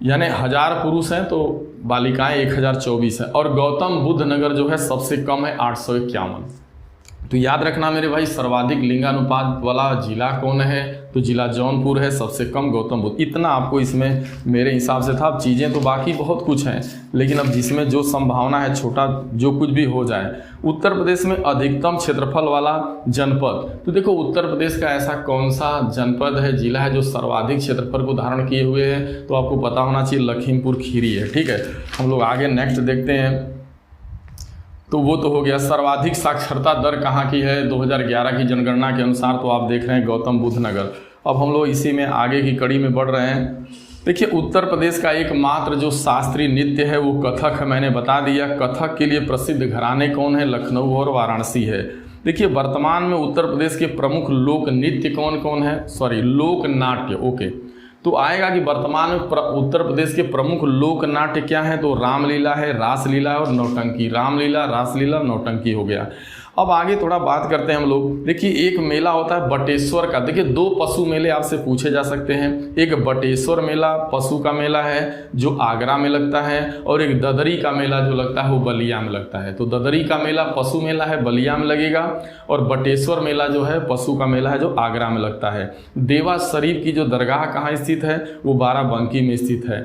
[SPEAKER 1] यानी 1000 पुरुष हैं तो बालिकाएं 1024 है। और गौतम बुद्ध नगर जो है सबसे कम है 851। तो याद रखना मेरे भाई, सर्वाधिक लिंगानुपात वाला जिला कौन है, तो जिला जौनपुर है, सबसे कम गौतम बुद्ध। इतना आपको इसमें मेरे हिसाब से था। अब चीज़ें तो बाकी बहुत कुछ हैं, लेकिन अब जिसमें जो संभावना है, छोटा जो कुछ भी हो जाए। उत्तर प्रदेश में अधिकतम क्षेत्रफल वाला जनपद, तो देखो उत्तर प्रदेश का ऐसा कौन सा जनपद है, जिला है जो सर्वाधिक क्षेत्रफल को धारण किए हुए है, तो आपको पता होना चाहिए लखीमपुर खीरी है। ठीक है, हम लोग आगे नेक्स्ट देखते हैं। तो वो तो हो गया। सर्वाधिक साक्षरता दर कहाँ की है 2011 की जनगणना के अनुसार, तो आप देख रहे हैं गौतम बुद्ध नगर। अब हम लोग इसी में आगे की कड़ी में बढ़ रहे हैं। देखिए उत्तर प्रदेश का एकमात्र जो शास्त्रीय नृत्य है वो कथक है, मैंने बता दिया। कथक के लिए प्रसिद्ध घराने कौन है, लखनऊ और वाराणसी है। देखिए वर्तमान में उत्तर प्रदेश के प्रमुख लोक नृत्य कौन कौन है, लोक नाट्य। ओके, तो आएगा कि वर्तमान में उत्तर प्रदेश के प्रमुख लोक नाट्य क्या है, तो रामलीला है, रासलीला और नौटंकी। रामलीला, रासलीला, नौटंकी हो गया। अब आगे थोड़ा बात करते हैं हम लोग। देखिए एक मेला होता है बटेश्वर का। देखिए 2 पशु मेले आपसे पूछे जा सकते हैं। एक बटेश्वर मेला पशु का मेला है जो आगरा में लगता है, और एक ददरी का मेला जो लगता है वो बलिया में लगता है। तो ददरी का मेला पशु मेला है, बलिया में लगेगा, और बटेश्वर मेला जो है पशु का मेला है जो आगरा में लगता है। देवा शरीफ की जो दरगाह कहाँ स्थित है, वो बाराबंकी में स्थित है।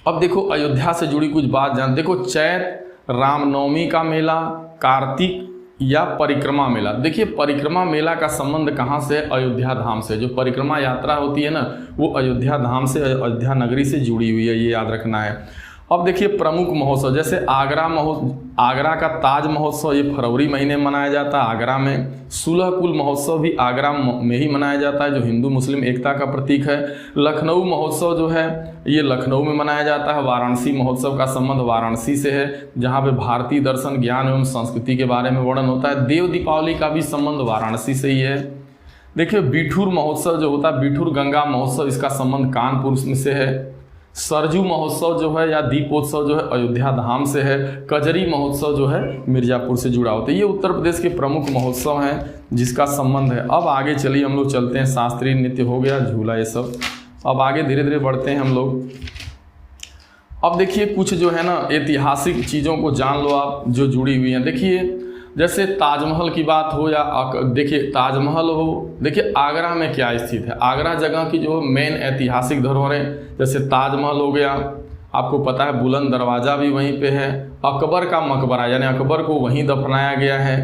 [SPEAKER 1] अब देखो अयोध्या से जुड़ी कुछ बात जान। देखो चैत रामनवमी का मेला, कार्तिक या परिक्रमा मेला। देखिए परिक्रमा मेला का संबंध कहाँ से है, अयोध्या धाम से। जो परिक्रमा यात्रा होती है ना, वो अयोध्या धाम से, अयोध्या नगरी से जुड़ी हुई है, ये याद रखना है। अब देखिए प्रमुख महोत्सव, जैसे आगरा का ताज महोत्सव ये फरवरी महीने में मनाया जाता है आगरा में। सुलह कुल महोत्सव भी आगरा में ही मनाया जाता है, जो हिंदू मुस्लिम एकता का प्रतीक है। लखनऊ महोत्सव जो है ये लखनऊ में मनाया जाता है। वाराणसी महोत्सव का संबंध वाराणसी से है, जहाँ पे भारतीय दर्शन, ज्ञान एवं संस्कृति के बारे में वर्णन होता है। देव दीपावली का भी संबंध वाराणसी से ही है। देखिए बिठूर महोत्सव जो होता है, बिठूर गंगा महोत्सव, इसका संबंध कानपुर से है। सरजू महोत्सव जो है या दीपोत्सव जो है अयोध्या धाम से है। कजरी महोत्सव जो है मिर्जापुर से जुड़ा होता है। ये उत्तर प्रदेश के प्रमुख महोत्सव हैं जिसका संबंध है। अब आगे चलिए हम लोग चलते हैं। शास्त्रीय नृत्य हो गया, झूला, ये सब। अब आगे धीरे धीरे बढ़ते हैं हम लोग। अब देखिए कुछ जो है ना ऐतिहासिक चीज़ों को जान लो आप जो जुड़ी हुई हैं। देखिए जैसे ताजमहल की बात हो या देखिए ताजमहल हो, देखिए आगरा में क्या स्थित है। आगरा जगह की जो मेन ऐतिहासिक धरोहरें, जैसे ताजमहल हो गया, आपको पता है बुलंद दरवाज़ा भी वहीं पे है। अकबर का मकबरा, यानी अकबर को वहीं दफनाया गया है।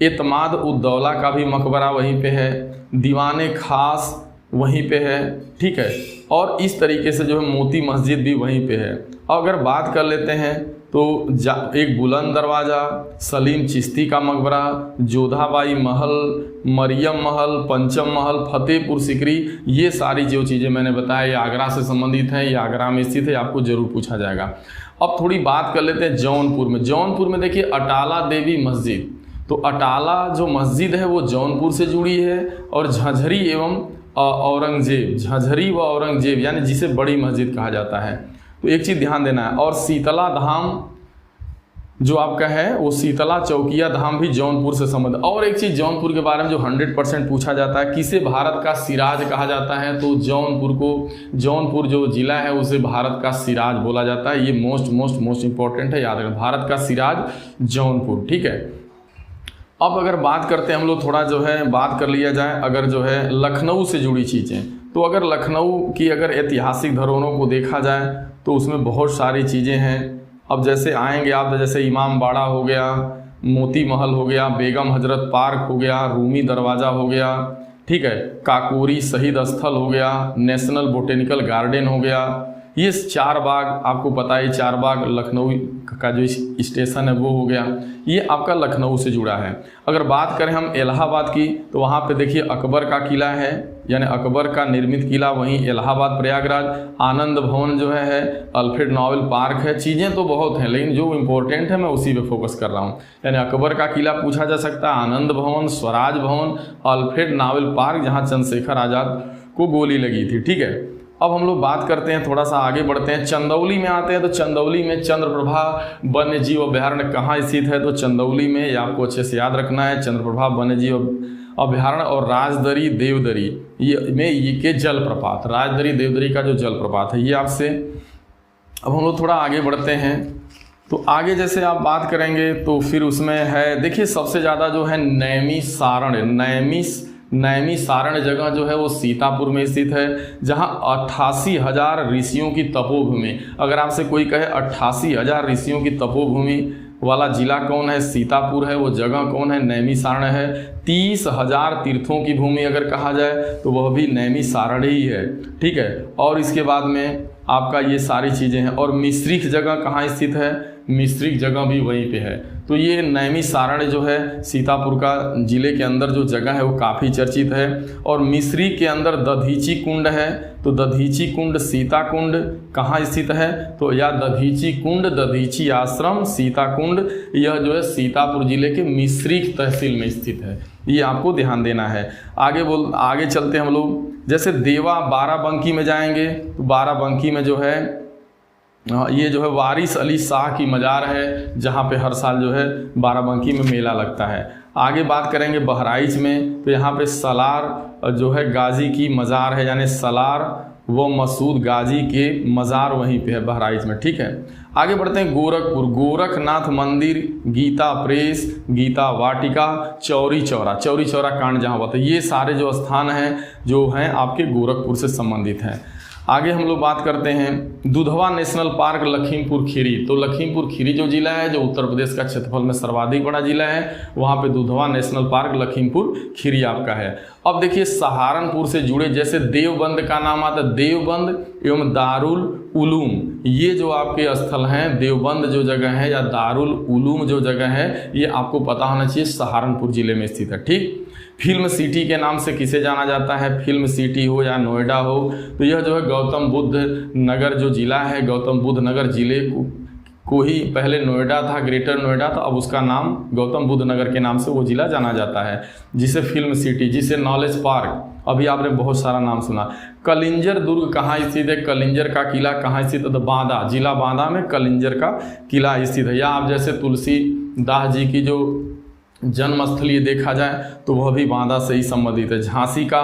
[SPEAKER 1] एतमाद उद्दौला का भी मकबरा वहीं पे है। दीवाने खास वहीं पे है, ठीक है। और इस तरीके से जो है मोती मस्जिद भी वहीं पे है। अगर बात कर लेते हैं तो एक बुलंद दरवाज़ा, सलीम चिश्ती का मकबरा, जोधाबाई महल, मरियम महल, पंचम महल, फतेहपुर सिकरी, ये सारी जो चीज़ें मैंने बताया ये आगरा से संबंधित हैं, ये आगरा में स्थित है, आपको जरूर पूछा जाएगा। अब थोड़ी बात कर लेते हैं जौनपुर में। जौनपुर में देखिए अटाला देवी मस्जिद, तो अटाला जो मस्जिद है वो जौनपुर से जुड़ी है। और झंझरी एवं औरंगजेब, झंझरी व औरंगजेब यानी जिसे बड़ी मस्जिद कहा जाता है, तो एक चीज़ ध्यान देना है। और शीतला धाम जो आपका है वो शीतला चौकिया धाम भी जौनपुर से संबंध। और एक चीज़ जौनपुर के बारे में जो 100% पूछा जाता है, किसे भारत का सिराज कहा जाता है, तो जौनपुर जो जिला है उसे भारत का सिराज बोला जाता है। ये मोस्ट इंपॉर्टेंट है, याद रखें, भारत का सिराज जौनपुर, ठीक है। अब अगर बात करते हैं हम लोग, थोड़ा जो है बात कर लिया जाए अगर जो है लखनऊ से जुड़ी चीज़ें, तो अगर लखनऊ की अगर ऐतिहासिक धरोहरों को देखा जाए तो उसमें बहुत सारी चीज़ें हैं। अब जैसे आएंगे आप, जैसे इमाम बाड़ा हो गया, मोती महल हो गया, बेगम हजरत पार्क हो गया, रूमी दरवाज़ा हो गया, ठीक है, काकोरी शहीद स्थल हो गया, नेशनल बोटेनिकल गार्डन हो गया। ये 4 बाग, आपको पता है 4 बाग लखनऊ का जो स्टेशन है वो हो गया, ये आपका लखनऊ से जुड़ा है। अगर बात करें हम इलाहाबाद की, तो वहाँ पे देखिए अकबर का किला है, यानी अकबर का निर्मित किला, वहीं इलाहाबाद प्रयागराज, आनंद भवन जो है अल्फ्रेड नोबेल पार्क है। चीज़ें तो बहुत हैं लेकिन जो इम्पोर्टेंट है मैं उसी पे फोकस कर रहा हूँ। यानी अकबर का किला पूछा जा सकता है, आनंद भवन, स्वराज भवन, अल्फ्रेड नोबेल पार्क जहाँ चंद्रशेखर आज़ाद को गोली लगी थी। ठीक है, अब हम लोग बात करते हैं, थोड़ा सा आगे बढ़ते हैं, चंदौली में आते हैं। तो चंदौली में चंद्रप्रभा वन्य जीव अभ्यारण्य कहाँ स्थित है? तो चंदौली में, ये आपको अच्छे से याद रखना है, चंद्रप्रभा वन्य जीव अभ्यारण्य और राजदरी देवदरी ये के जलप्रपात, राजदरी देवदरी का जो जलप्रपात है ये आपसे। अब हम लोग थोड़ा आगे बढ़ते हैं, तो आगे जैसे आप बात करेंगे तो फिर उसमें है, देखिए सबसे ज़्यादा जो है नैमिसारण्य जगह जो है वो सीतापुर में स्थित है, जहाँ 88,000 ऋषियों की तपोभूमि। अगर आपसे कोई कहे 88,000 ऋषियों की तपोभूमि वाला जिला कौन है? सीतापुर है। वो जगह कौन है? नैमिसारण्य है। 30,000 तीर्थों की भूमि अगर कहा जाए तो वह भी नैमिसारण्य ही है। ठीक है, और इसके बाद में आपका ये सारी चीज़ें हैं। और मिश्रिक जगह कहाँ स्थित है? मिश्रिक जगह भी वहीं पे है। तो ये नैमिसारण्य जो है सीतापुर का जिले के अंदर जो जगह है वो काफ़ी चर्चित है। और मिश्रिक के अंदर दधीची कुंड है, तो दधीची कुंड, सीता कुंड कहाँ स्थित है? तो या दधीची कुंड, दधीची आश्रम, सीता कुंड, यह जो है सीतापुर जिले के मिश्रिक तहसील में स्थित है। ये आपको ध्यान देना है। आगे चलते हैं हम लोग, जैसे देवा बाराबंकी में जाएंगे तो बाराबंकी में जो है ये जो है वारिस अली शाह की मज़ार है, जहाँ पे हर साल जो है बाराबंकी में मेला लगता है। आगे बात करेंगे बहराइच में, तो यहाँ पे सलार जो है गाजी की मज़ार है, यानी सलार व मसूद गाजी के मज़ार वहीं पे है बहराइच में। ठीक है, आगे बढ़ते हैं गोरखपुर, गोरखनाथ मंदिर, गीता प्रेस, गीता वाटिका, चौरी चौरा कांड जहाँ होता है, ये सारे जो स्थान हैं जो हैं आपके गोरखपुर से संबंधित हैं। आगे हम लोग बात करते हैं दुधवा नेशनल पार्क लखीमपुर खीरी। तो लखीमपुर खीरी जो जिला है, जो उत्तर प्रदेश का क्षेत्रफल में सर्वाधिक बड़ा जिला है, वहाँ पे दुधवा नेशनल पार्क लखीमपुर खीरी आपका है। अब देखिए सहारनपुर से जुड़े, जैसे देवबंद का नाम आता है, देवबंद एवं दारुल उलूम, ये जो आपके स्थल हैं, देवबंद जो जगह है या दारुल उलूम जो जगह है, ये आपको पता होना चाहिए सहारनपुर जिले में स्थित है। ठीक, फिल्म सिटी के नाम से किसे जाना जाता है? फिल्म सिटी हो या नोएडा हो, तो यह जो है गौतम बुद्ध नगर जो जिला है, गौतम बुद्ध नगर जिले को ही पहले नोएडा था, ग्रेटर नोएडा था, अब उसका नाम गौतम बुद्ध नगर के नाम से वो जिला जाना जाता है, जिसे फिल्म सिटी, जिसे नॉलेज पार्क, अभी आपने बहुत सारा नाम सुना। कलिंजर दुर्ग कहाँ स्थित है? कलिंजर का किला कहाँ स्थित है? तो बांदा, जिला बांदा में कलिंजर का किला स्थित है। या आप जैसे तुलसीदास जी की जो जन्मस्थली देखा जाए तो वह भी बांदा से ही संबंधित है। झांसी का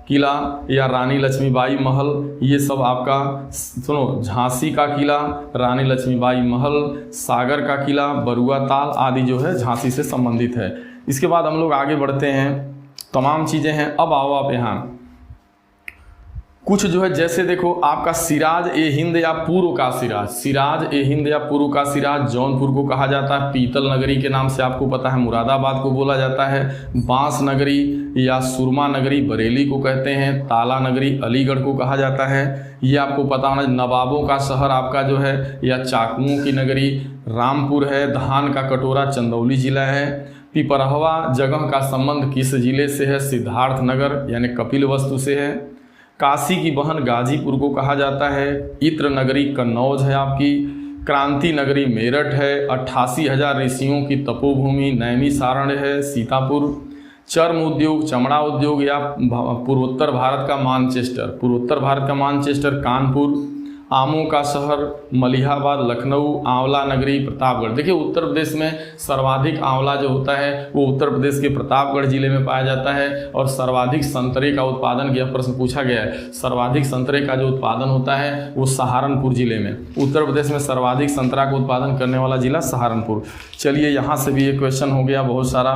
[SPEAKER 1] किला या रानी लक्ष्मीबाई महल, ये सब आपका सुनो, झांसी का किला, रानी लक्ष्मीबाई महल, सागर का किला, बरुआ ताल आदि जो है झांसी से संबंधित है। इसके बाद हम लोग आगे बढ़ते हैं, तमाम चीज़ें हैं। अब आओ आप यहाँ कुछ जो है, जैसे देखो आपका सिराज ए हिंद या पूर्व का सिराज, सिराज ए हिंद या पूर्व का सिराज जौनपुर को कहा जाता है। पीतल नगरी के नाम से आपको पता है मुरादाबाद को बोला जाता है। बांस नगरी या सुरमा नगरी बरेली को कहते हैं। ताला नगरी अलीगढ़ को कहा जाता है, ये आपको पता होना। नवाबों का शहर आपका जो है या चाकुओं की नगरी रामपुर है। धान का कटोरा चंदौली जिला है। पिपरहवा जगह का संबंध किस जिले से है? सिद्धार्थ नगर यानी कपिल वस्तु से है। काशी की बहन गाजीपुर को कहा जाता है। इत्र नगरी कन्नौज है आपकी। क्रांति नगरी मेरठ है। 88,000 ऋषियों की तपोभूमि नैमिसारण्य है सीतापुर। चर्म उद्योग, चमड़ा उद्योग या पूर्वोत्तर भारत का मानचेस्टर, पूर्वोत्तर भारत का मानचेस्टर कानपुर। आमों का शहर मलिहाबाद लखनऊ। आंवला नगरी प्रतापगढ़। देखिए उत्तर प्रदेश में सर्वाधिक आंवला जो होता है वो उत्तर प्रदेश के प्रतापगढ़ जिले में पाया जाता है। और सर्वाधिक संतरे का उत्पादन, यह प्रश्न पूछा गया है, सर्वाधिक संतरे का जो उत्पादन होता है वो सहारनपुर जिले में, उत्तर प्रदेश में सर्वाधिक संतरा का उत्पादन करने वाला जिला सहारनपुर। चलिए यहाँ से भी एक क्वेश्चन हो गया बहुत सारा।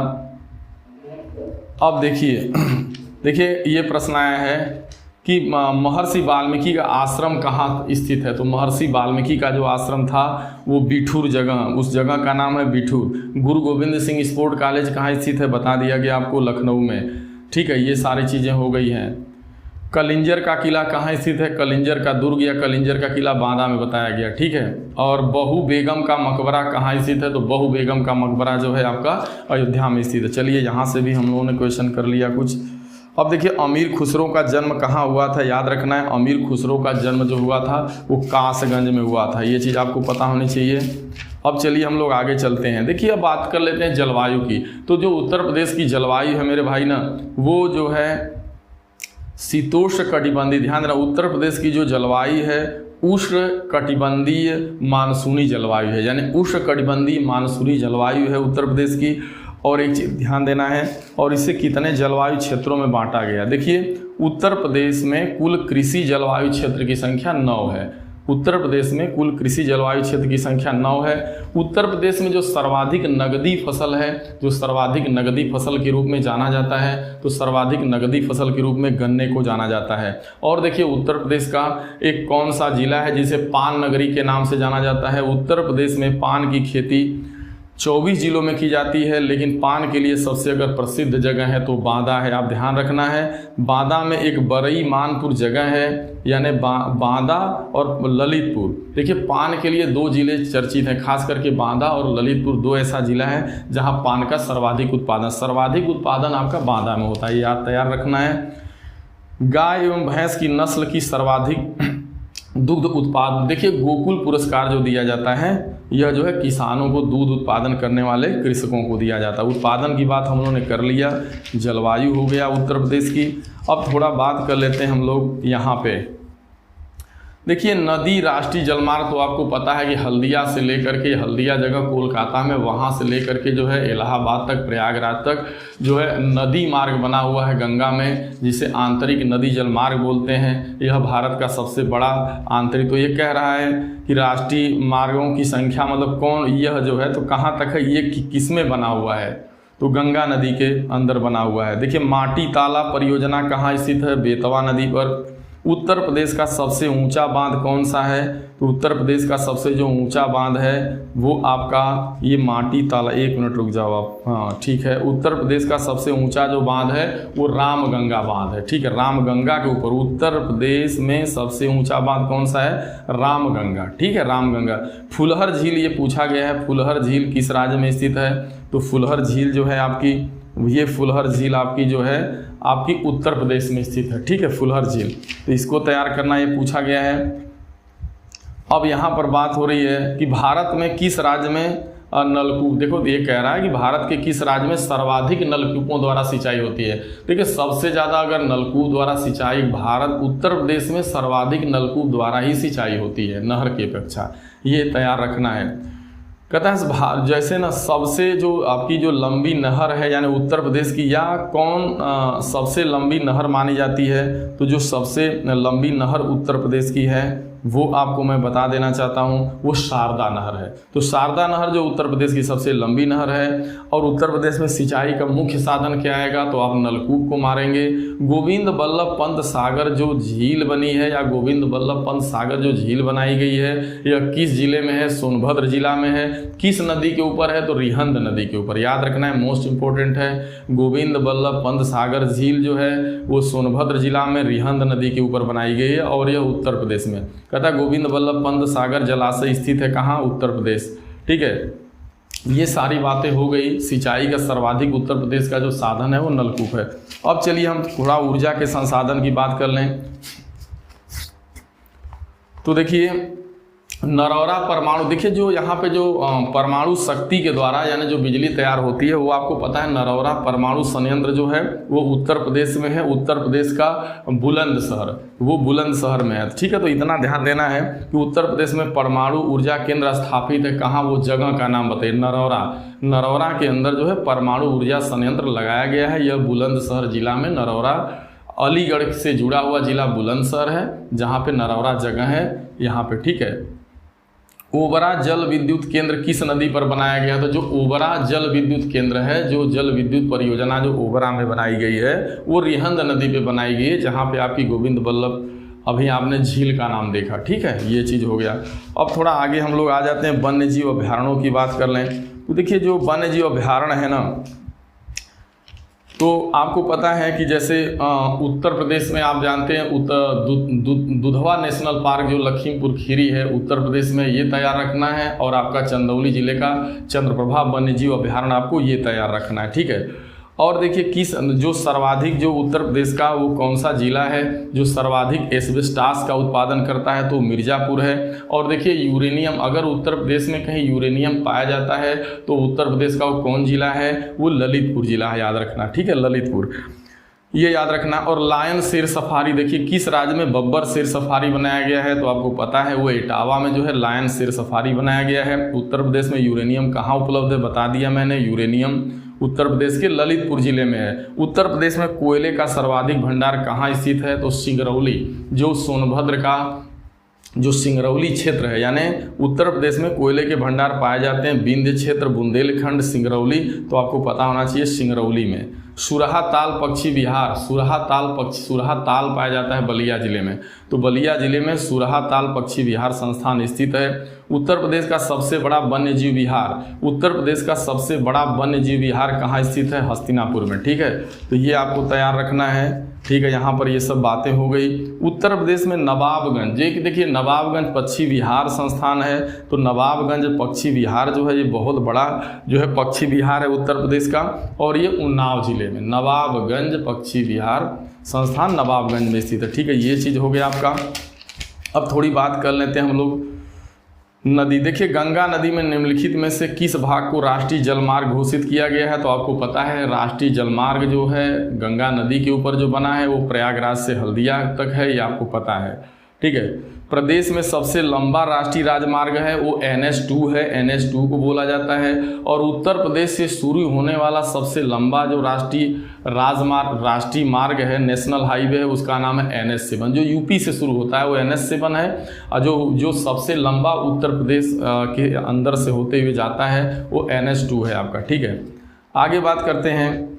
[SPEAKER 1] अब देखिए ये प्रश्न आया है कि महर्षि वाल्मीकि का आश्रम कहाँ स्थित है? तो महर्षि वाल्मीकि का जो आश्रम था वो बिठूर जगह, उस जगह का नाम है बिठूर। गुरु गोविंद सिंह स्पोर्ट कॉलेज कहाँ स्थित है? बता दिया गया आपको, लखनऊ में। ठीक है, ये सारी चीज़ें हो गई हैं। कलिंजर का किला कहाँ स्थित है? कलिंजर का दुर्ग या कलिंजर का किला बांदा में बताया गया। ठीक है, और बहू बेगम का मकबरा कहाँ स्थित है? तो बहू बेगम का मकबरा जो है आपका अयोध्या में स्थित है। चलिए यहाँ से भी हम लोगों ने क्वेश्चन कर लिया कुछ। अब देखिए अमीर खुसरो का जन्म कहाँ हुआ था, याद रखना है। अमीर खुसरो का जन्म जो हुआ था वो कासगंज में हुआ था, ये चीज़ आपको पता होनी चाहिए। अब चलिए हम लोग आगे चलते हैं। देखिए अब बात कर लेते हैं जलवायु की। तो जो उत्तर प्रदेश की जलवायु है मेरे भाई ना, वो जो है शीतोष्ण कटिबंधीय, ध्यान रखना उत्तर प्रदेश की जो जलवायु है उष्ण कटिबंधीय मानसूनी जलवायु है, यानी उष्ण कटिबंधीय मानसूनी जलवायु है उत्तर प्रदेश की। और एक चीज़ ध्यान देना है, और इसे कितने जलवायु क्षेत्रों में बांटा गया। देखिए उत्तर प्रदेश में कुल कृषि जलवायु क्षेत्र की संख्या 9 है। उत्तर प्रदेश में कुल कृषि जलवायु क्षेत्र की संख्या 9 है। उत्तर प्रदेश में जो सर्वाधिक नगदी फसल है, जो सर्वाधिक नगदी फसल के रूप में जाना जाता है, तो सर्वाधिक नगदी फसल के रूप में गन्ने को जाना जाता है। और देखिए उत्तर प्रदेश का एक कौन सा जिला है जिसे पान नगरी के नाम से जाना जाता है। उत्तर प्रदेश में पान की खेती 24 जिलों में की जाती है, लेकिन पान के लिए सबसे अगर प्रसिद्ध जगह है तो बांदा है, आप ध्यान रखना है। बांदा में एक बरई मानपुर जगह है, यानी बांदा और ललितपुर। देखिए पान के लिए 2 जिले चर्चित हैं, खास करके बांदा और ललितपुर 2 ऐसा जिला है जहां पान का सर्वाधिक उत्पादन आपका बांदा में होता है, याद तैयार रखना है। गाय एवं भैंस की नस्ल की सर्वाधिक दुग्ध उत्पादन, देखिए गोकुल पुरस्कार जो दिया जाता है यह जो है किसानों को दूध उत्पादन करने वाले कृषकों को दिया जाता है। उत्पादन की बात हम लोगों ने कर लिया, जलवायु हो गया उत्तर प्रदेश की। अब थोड़ा बात कर लेते हैं हम लोग यहाँ पे। देखिए नदी राष्ट्रीय जलमार्ग तो आपको पता है कि हल्दिया से लेकर के, हल्दिया जगह कोलकाता में, वहाँ से लेकर के जो है इलाहाबाद तक, प्रयागराज तक जो है नदी मार्ग बना हुआ है गंगा में, जिसे आंतरिक नदी जल मार्ग बोलते हैं। यह भारत का सबसे बड़ा आंतरिक, तो ये कह रहा है कि राष्ट्रीय मार्गों की संख्या मतलब कौन, यह जो है तो कहाँ तक है, ये किस में बना हुआ है, तो गंगा नदी के अंदर बना हुआ है। देखिए माटी तालाब परियोजना कहाँ स्थित है, बेतवा नदी पर। उत्तर प्रदेश का सबसे ऊंचा बांध कौन सा है, तो उत्तर प्रदेश का सबसे जो ऊंचा बांध है वो आपका ये माटी ताला, 1 मिनट रुक जाओ आप, हाँ ठीक है। उत्तर प्रदेश का सबसे ऊंचा जो बांध है वो रामगंगा बांध है, ठीक है, रामगंगा के ऊपर। उत्तर प्रदेश में सबसे ऊंचा बांध कौन सा है, रामगंगा, ठीक है, रामगंगा। फुलहर झील ये पूछा गया है, फुलहर झील किस राज्य में स्थित है, तो फुलहर झील जो है आपकी, ये फुलहर झील आपकी जो है आपकी उत्तर प्रदेश में स्थित है, ठीक है, फुलहर झील। तो इसको तैयार करना ये पूछा गया है। अब यहाँ पर बात हो रही है कि भारत में किस राज्य में नलकूप, देखो ये कह रहा है कि भारत के किस राज्य में सर्वाधिक नलकूपों द्वारा सिंचाई होती है। देखिए सबसे ज़्यादा अगर नलकूप द्वारा सिंचाई भारत, उत्तर प्रदेश में सर्वाधिक नलकूप द्वारा ही सिंचाई होती है नहर की अपेक्षा, ये तैयार रखना है। कहता है जैसे ना सबसे जो आपकी जो लंबी नहर है यानी उत्तर प्रदेश की, या कौन सबसे लंबी नहर मानी जाती है, तो जो सबसे लंबी नहर उत्तर प्रदेश की है वो आपको मैं बता देना चाहता हूँ, वो शारदा नहर है। तो शारदा नहर जो उत्तर प्रदेश की सबसे लंबी नहर है। और उत्तर प्रदेश में सिंचाई का मुख्य साधन क्या आएगा, तो आप नलकूप को मारेंगे। गोविंद बल्लभ पंत सागर जो झील बनी है, या गोविंद बल्लभ पंत सागर जो झील बनाई गई है, यह किस जिले में है, सोनभद्र जिला में है। किस नदी के ऊपर है, तो रिहंद नदी के ऊपर, याद रखना है, मोस्ट इंपॉर्टेंट है। गोविंद बल्लभ पंत सागर झील जो है वो सोनभद्र जिला में रिहंद नदी के ऊपर बनाई गई है, और यह उत्तर प्रदेश में। कहता है गोविंद बल्लभ पंत सागर जलाशय स्थित है कहाँ, उत्तर प्रदेश, ठीक है। ये सारी बातें हो गई। सिंचाई का सर्वाधिक उत्तर प्रदेश का जो साधन है वो नलकूप है। अब चलिए हम थोड़ा ऊर्जा के संसाधन की बात कर लें। तो देखिए नरौरा परमाणु, देखिए जो यहाँ पे जो परमाणु शक्ति के द्वारा यानी जो बिजली तैयार होती है वो आपको पता है, नरौरा परमाणु संयंत्र जो है वो उत्तर प्रदेश में है। उत्तर प्रदेश का बुलंदशहर, वो बुलंदशहर में है, ठीक है। तो इतना ध्यान देना है कि उत्तर प्रदेश में परमाणु ऊर्जा केंद्र स्थापित है कहाँ, वो जगह का नाम बताइए, नरौरा। नरौरा के अंदर जो है परमाणु ऊर्जा संयंत्र लगाया गया है, यह बुलंदशहर जिला में नरौरा, अलीगढ़ से जुड़ा हुआ जिला बुलंदशहर है जहाँ पे नरौरा जगह है यहाँ पे, ठीक है। ओबरा जल विद्युत केंद्र किस नदी पर बनाया गया, तो जो ओबरा जल विद्युत केंद्र है, जो जल विद्युत परियोजना जो ओबरा में बनाई गई है वो रिहंद नदी पे बनाई गई है, जहाँ पे आपकी गोविंद बल्लभ, अभी आपने झील का नाम देखा, ठीक है, ये चीज़ हो गया। अब थोड़ा आगे हम लोग आ जाते हैं, वन्य जीव अभ्यारण्यों की बात कर लें। तो देखिए जो वन्य जीव अभ्यारण्य है ना, तो आपको पता है कि जैसे उत्तर प्रदेश में आप जानते हैं दुधवा नेशनल पार्क जो लखीमपुर खीरी है उत्तर प्रदेश में, ये तैयार रखना है। और आपका चंदौली जिले का चंद्रप्रभा वन्यजीव अभ्यारण्य आपको ये तैयार रखना है, ठीक है। और देखिए किस जो सर्वाधिक जो उत्तर प्रदेश का वो कौन सा जिला है जो सर्वाधिक एस्बेस्टास का उत्पादन करता है, तो मिर्ज़ापुर है। और देखिए यूरेनियम, अगर उत्तर प्रदेश में कहीं यूरेनियम पाया जाता है तो उत्तर प्रदेश का वो कौन जिला है, वो ललितपुर जिला है, याद रखना, ठीक है, ललितपुर, ये याद रखना। और लायन शेर सफारी, देखिए किस राज्य में बब्बर शेर सफारी बनाया गया है, तो आपको पता है वो इटावा में जो है लायन शेर सफारी बनाया गया है। उत्तर प्रदेश में यूरेनियम कहाँ उपलब्ध है, बता दिया मैंने, यूरेनियम उत्तर प्रदेश के ललितपुर जिले में है। उत्तर प्रदेश में कोयले का सर्वाधिक भंडार कहाँ स्थित है, तो सिंगरौली, जो सोनभद्र का जो सिंगरौली क्षेत्र है, यानी उत्तर प्रदेश में कोयले के भंडार पाए जाते हैं विंध्य क्षेत्र, बुंदेलखंड, सिंगरौली, तो आपको पता होना चाहिए सिंगरौली में। सुरहा ताल पक्षी विहार, सुरहा ताल पाया जाता है बलिया जिले में, तो बलिया जिले में सुरहा ताल पक्षी विहार संस्थान स्थित है। उत्तर प्रदेश का सबसे बड़ा वन्यजीव विहार, उत्तर प्रदेश का सबसे बड़ा वन्यजीव विहार कहाँ स्थित है, हस्तिनापुर में, ठीक है, तो ये आपको तैयार रखना है, ठीक है। यहाँ पर ये सब बातें हो गई। उत्तर प्रदेश में नवाबगंज, ये देखिए नवाबगंज पक्षी विहार संस्थान है, तो नवाबगंज पक्षी विहार जो है ये बहुत बड़ा जो है पक्षी विहार है उत्तर प्रदेश का, और ये उन्नाव जिले में नवाबगंज पक्षी विहार संस्थान नवाबगंज में स्थित है, ठीक है, ये चीज़ हो गया आपका। अब थोड़ी बात कर लेते हैं हम लोग नदी। देखिए गंगा नदी में निम्नलिखित में से किस भाग को राष्ट्रीय जलमार्ग घोषित किया गया है, तो आपको पता है राष्ट्रीय जलमार्ग जो है गंगा नदी के ऊपर जो बना है वो प्रयागराज से हल्दिया तक है, ये आपको पता है, ठीक है। प्रदेश में सबसे लंबा राष्ट्रीय राजमार्ग है वो NH2 है, NH2 को बोला जाता है। और उत्तर प्रदेश से शुरू होने वाला सबसे लंबा जो राष्ट्रीय मार्ग है, नेशनल हाईवे है, उसका नाम है NH7, जो यूपी से शुरू होता है वो NH7 है, और जो सबसे लंबा उत्तर प्रदेश के अंदर से होते हुए जाता है वो NH2 है आपका, ठीक है। आगे बात करते हैं,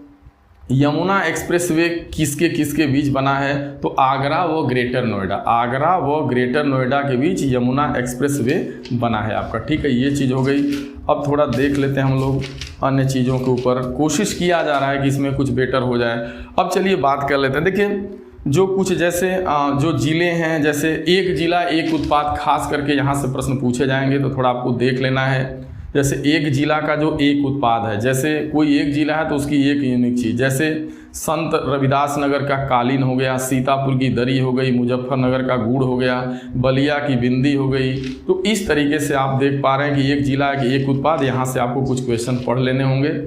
[SPEAKER 1] यमुना एक्सप्रेसवे किसके किसके बीच बना है, तो आगरा व ग्रेटर नोएडा, आगरा व ग्रेटर नोएडा के बीच यमुना एक्सप्रेसवे बना है आपका, ठीक है, ये चीज़ हो गई। अब थोड़ा देख लेते हैं हम लोग अन्य चीज़ों के ऊपर, कोशिश किया जा रहा है कि इसमें कुछ बेटर हो जाए। अब चलिए बात कर लेते हैं। देखिए जो कुछ जैसे जो ज़िले हैं, जैसे एक ज़िला एक उत्पाद, खास करके यहाँ से प्रश्न पूछे जाएंगे तो थोड़ा आपको देख लेना है। जैसे एक जिला का जो एक उत्पाद है, जैसे कोई एक जिला है तो उसकी एक यूनिक चीज़, जैसे संत रविदास नगर का कालीन हो गया, सीतापुर की दरी हो गई, मुजफ्फरनगर का गुड़ हो गया, बलिया की बिंदी हो गई। तो इस तरीके से आप देख पा रहे हैं कि एक जिला के एक उत्पाद, यहाँ से आपको कुछ क्वेश्चन पढ़ लेने होंगे।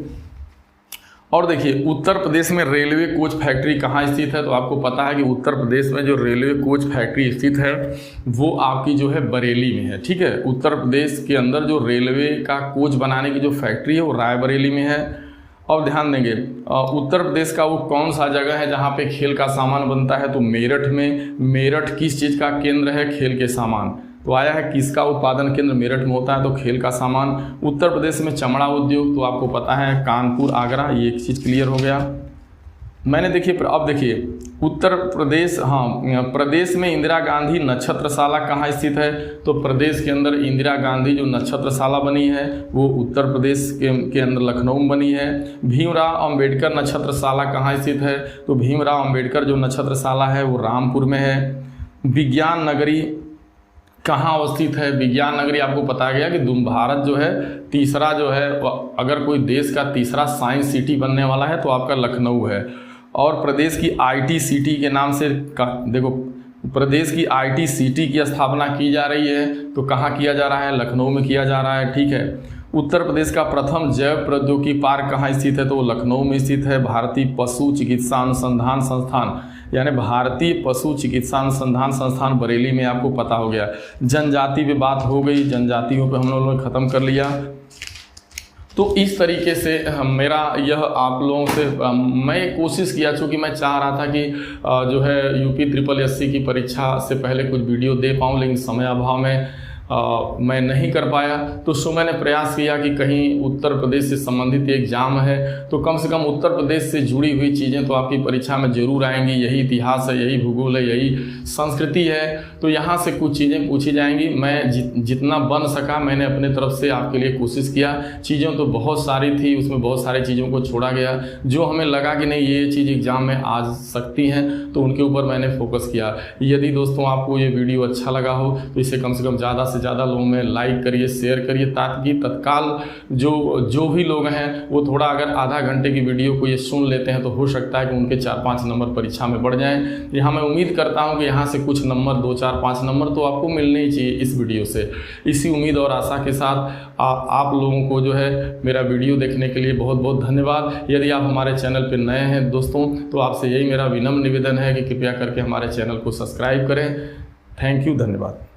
[SPEAKER 1] और देखिए उत्तर प्रदेश में रेलवे कोच फैक्ट्री कहाँ स्थित है, तो आपको पता है कि उत्तर प्रदेश में जो रेलवे कोच फैक्ट्री स्थित है वो आपकी जो है बरेली में है, ठीक है। उत्तर प्रदेश के अंदर जो रेलवे का कोच बनाने की जो फैक्ट्री है वो रायबरेली में है। और ध्यान देंगे उत्तर प्रदेश का वो कौन सा जगह है जहाँ पे खेल का सामान बनता है, तो मेरठ में। मेरठ किस चीज़ का केंद्र है, खेल के सामान, तो आया है किसका उत्पादन केंद्र मेरठ में होता है, तो खेल का सामान। उत्तर प्रदेश में चमड़ा उद्योग, तो आपको पता है कानपुर, आगरा, ये एक चीज़ क्लियर हो गया। मैंने देखिए अब देखिए उत्तर प्रदेश, हाँ, प्रदेश में इंदिरा गांधी नक्षत्रशाला कहाँ स्थित है, तो प्रदेश के अंदर इंदिरा गांधी जो नक्षत्रशाला बनी है वो उत्तर प्रदेश के अंदर लखनऊ में बनी है। भीमराव अंबेडकर नक्षत्रशाला कहाँ स्थित है, तो भीमराव अंबेडकर जो नक्षत्रशाला है वो रामपुर में है। विज्ञान नगरी कहाँ अवस्थित है, विज्ञान नगरी आपको बताया गया कि भारत जो है तीसरा जो है, अगर कोई देश का तीसरा साइंस सिटी बनने वाला है तो आपका लखनऊ है। और प्रदेश की IT सिटी के नाम से देखो, प्रदेश की IT सिटी की स्थापना की जा रही है, तो कहाँ किया जा रहा है, लखनऊ में किया जा रहा है, ठीक है। उत्तर प्रदेश का प्रथम जैव प्रौद्योगिकी पार्क कहाँ स्थित है, तो वो लखनऊ में स्थित है। भारतीय पशु चिकित्सा अनुसंधान संस्थान, यानी भारतीय पशु चिकित्सा अनुसंधान संस्थान बरेली में, आपको पता हो गया। जनजाति पे बात हो गई, जनजातियों पे हम लोगों ने ख़त्म कर लिया। तो इस तरीके से मेरा यह आप लोगों से मैं कोशिश किया, चूँकि मैं चाह रहा था कि जो है UP SSSC की परीक्षा से पहले कुछ वीडियो दे पाऊँ, लेकिन समय अभाव में मैं नहीं कर पाया। तो सो मैंने प्रयास किया कि कहीं उत्तर प्रदेश से संबंधित एग्जाम है तो कम से कम उत्तर प्रदेश से जुड़ी हुई चीज़ें तो आपकी परीक्षा में ज़रूर आएंगी। यही इतिहास है, यही भूगोल है, यही संस्कृति है, तो यहाँ से कुछ चीज़ें पूछी जाएंगी। मैं जितना बन सका मैंने अपने तरफ से आपके लिए कोशिश किया। चीज़ें तो बहुत सारी थी, उसमें बहुत सारी चीज़ों को छोड़ा गया जो हमें लगा कि नहीं ये चीज़ एग्ज़ाम में आ सकती हैं, तो उनके ऊपर मैंने फोकस किया। यदि दोस्तों आपको ये वीडियो अच्छा लगा हो तो इसे कम से कम ज़्यादा से ज़्यादा लोगों में लाइक करिए, शेयर करिए, ताकि तत्काल जो भी लोग हैं वो थोड़ा अगर आधा घंटे की वीडियो को ये सुन लेते हैं तो हो सकता है कि उनके 4-5 नंबर परीक्षा में बढ़ जाएं। यहाँ मैं उम्मीद करता हूँ कि यहाँ से कुछ नंबर 2, 4, 5 नंबर तो आपको मिलने ही चाहिए इस वीडियो से। इसी उम्मीद और आशा के साथ आप लोगों को जो है मेरा वीडियो देखने के लिए बहुत बहुत धन्यवाद। यदि आप हमारे चैनल पर नए हैं दोस्तों तो आपसे यही मेरा विनम्र निवेदन है कि कृपया करके हमारे चैनल को सब्सक्राइब करें। थैंक यू, धन्यवाद।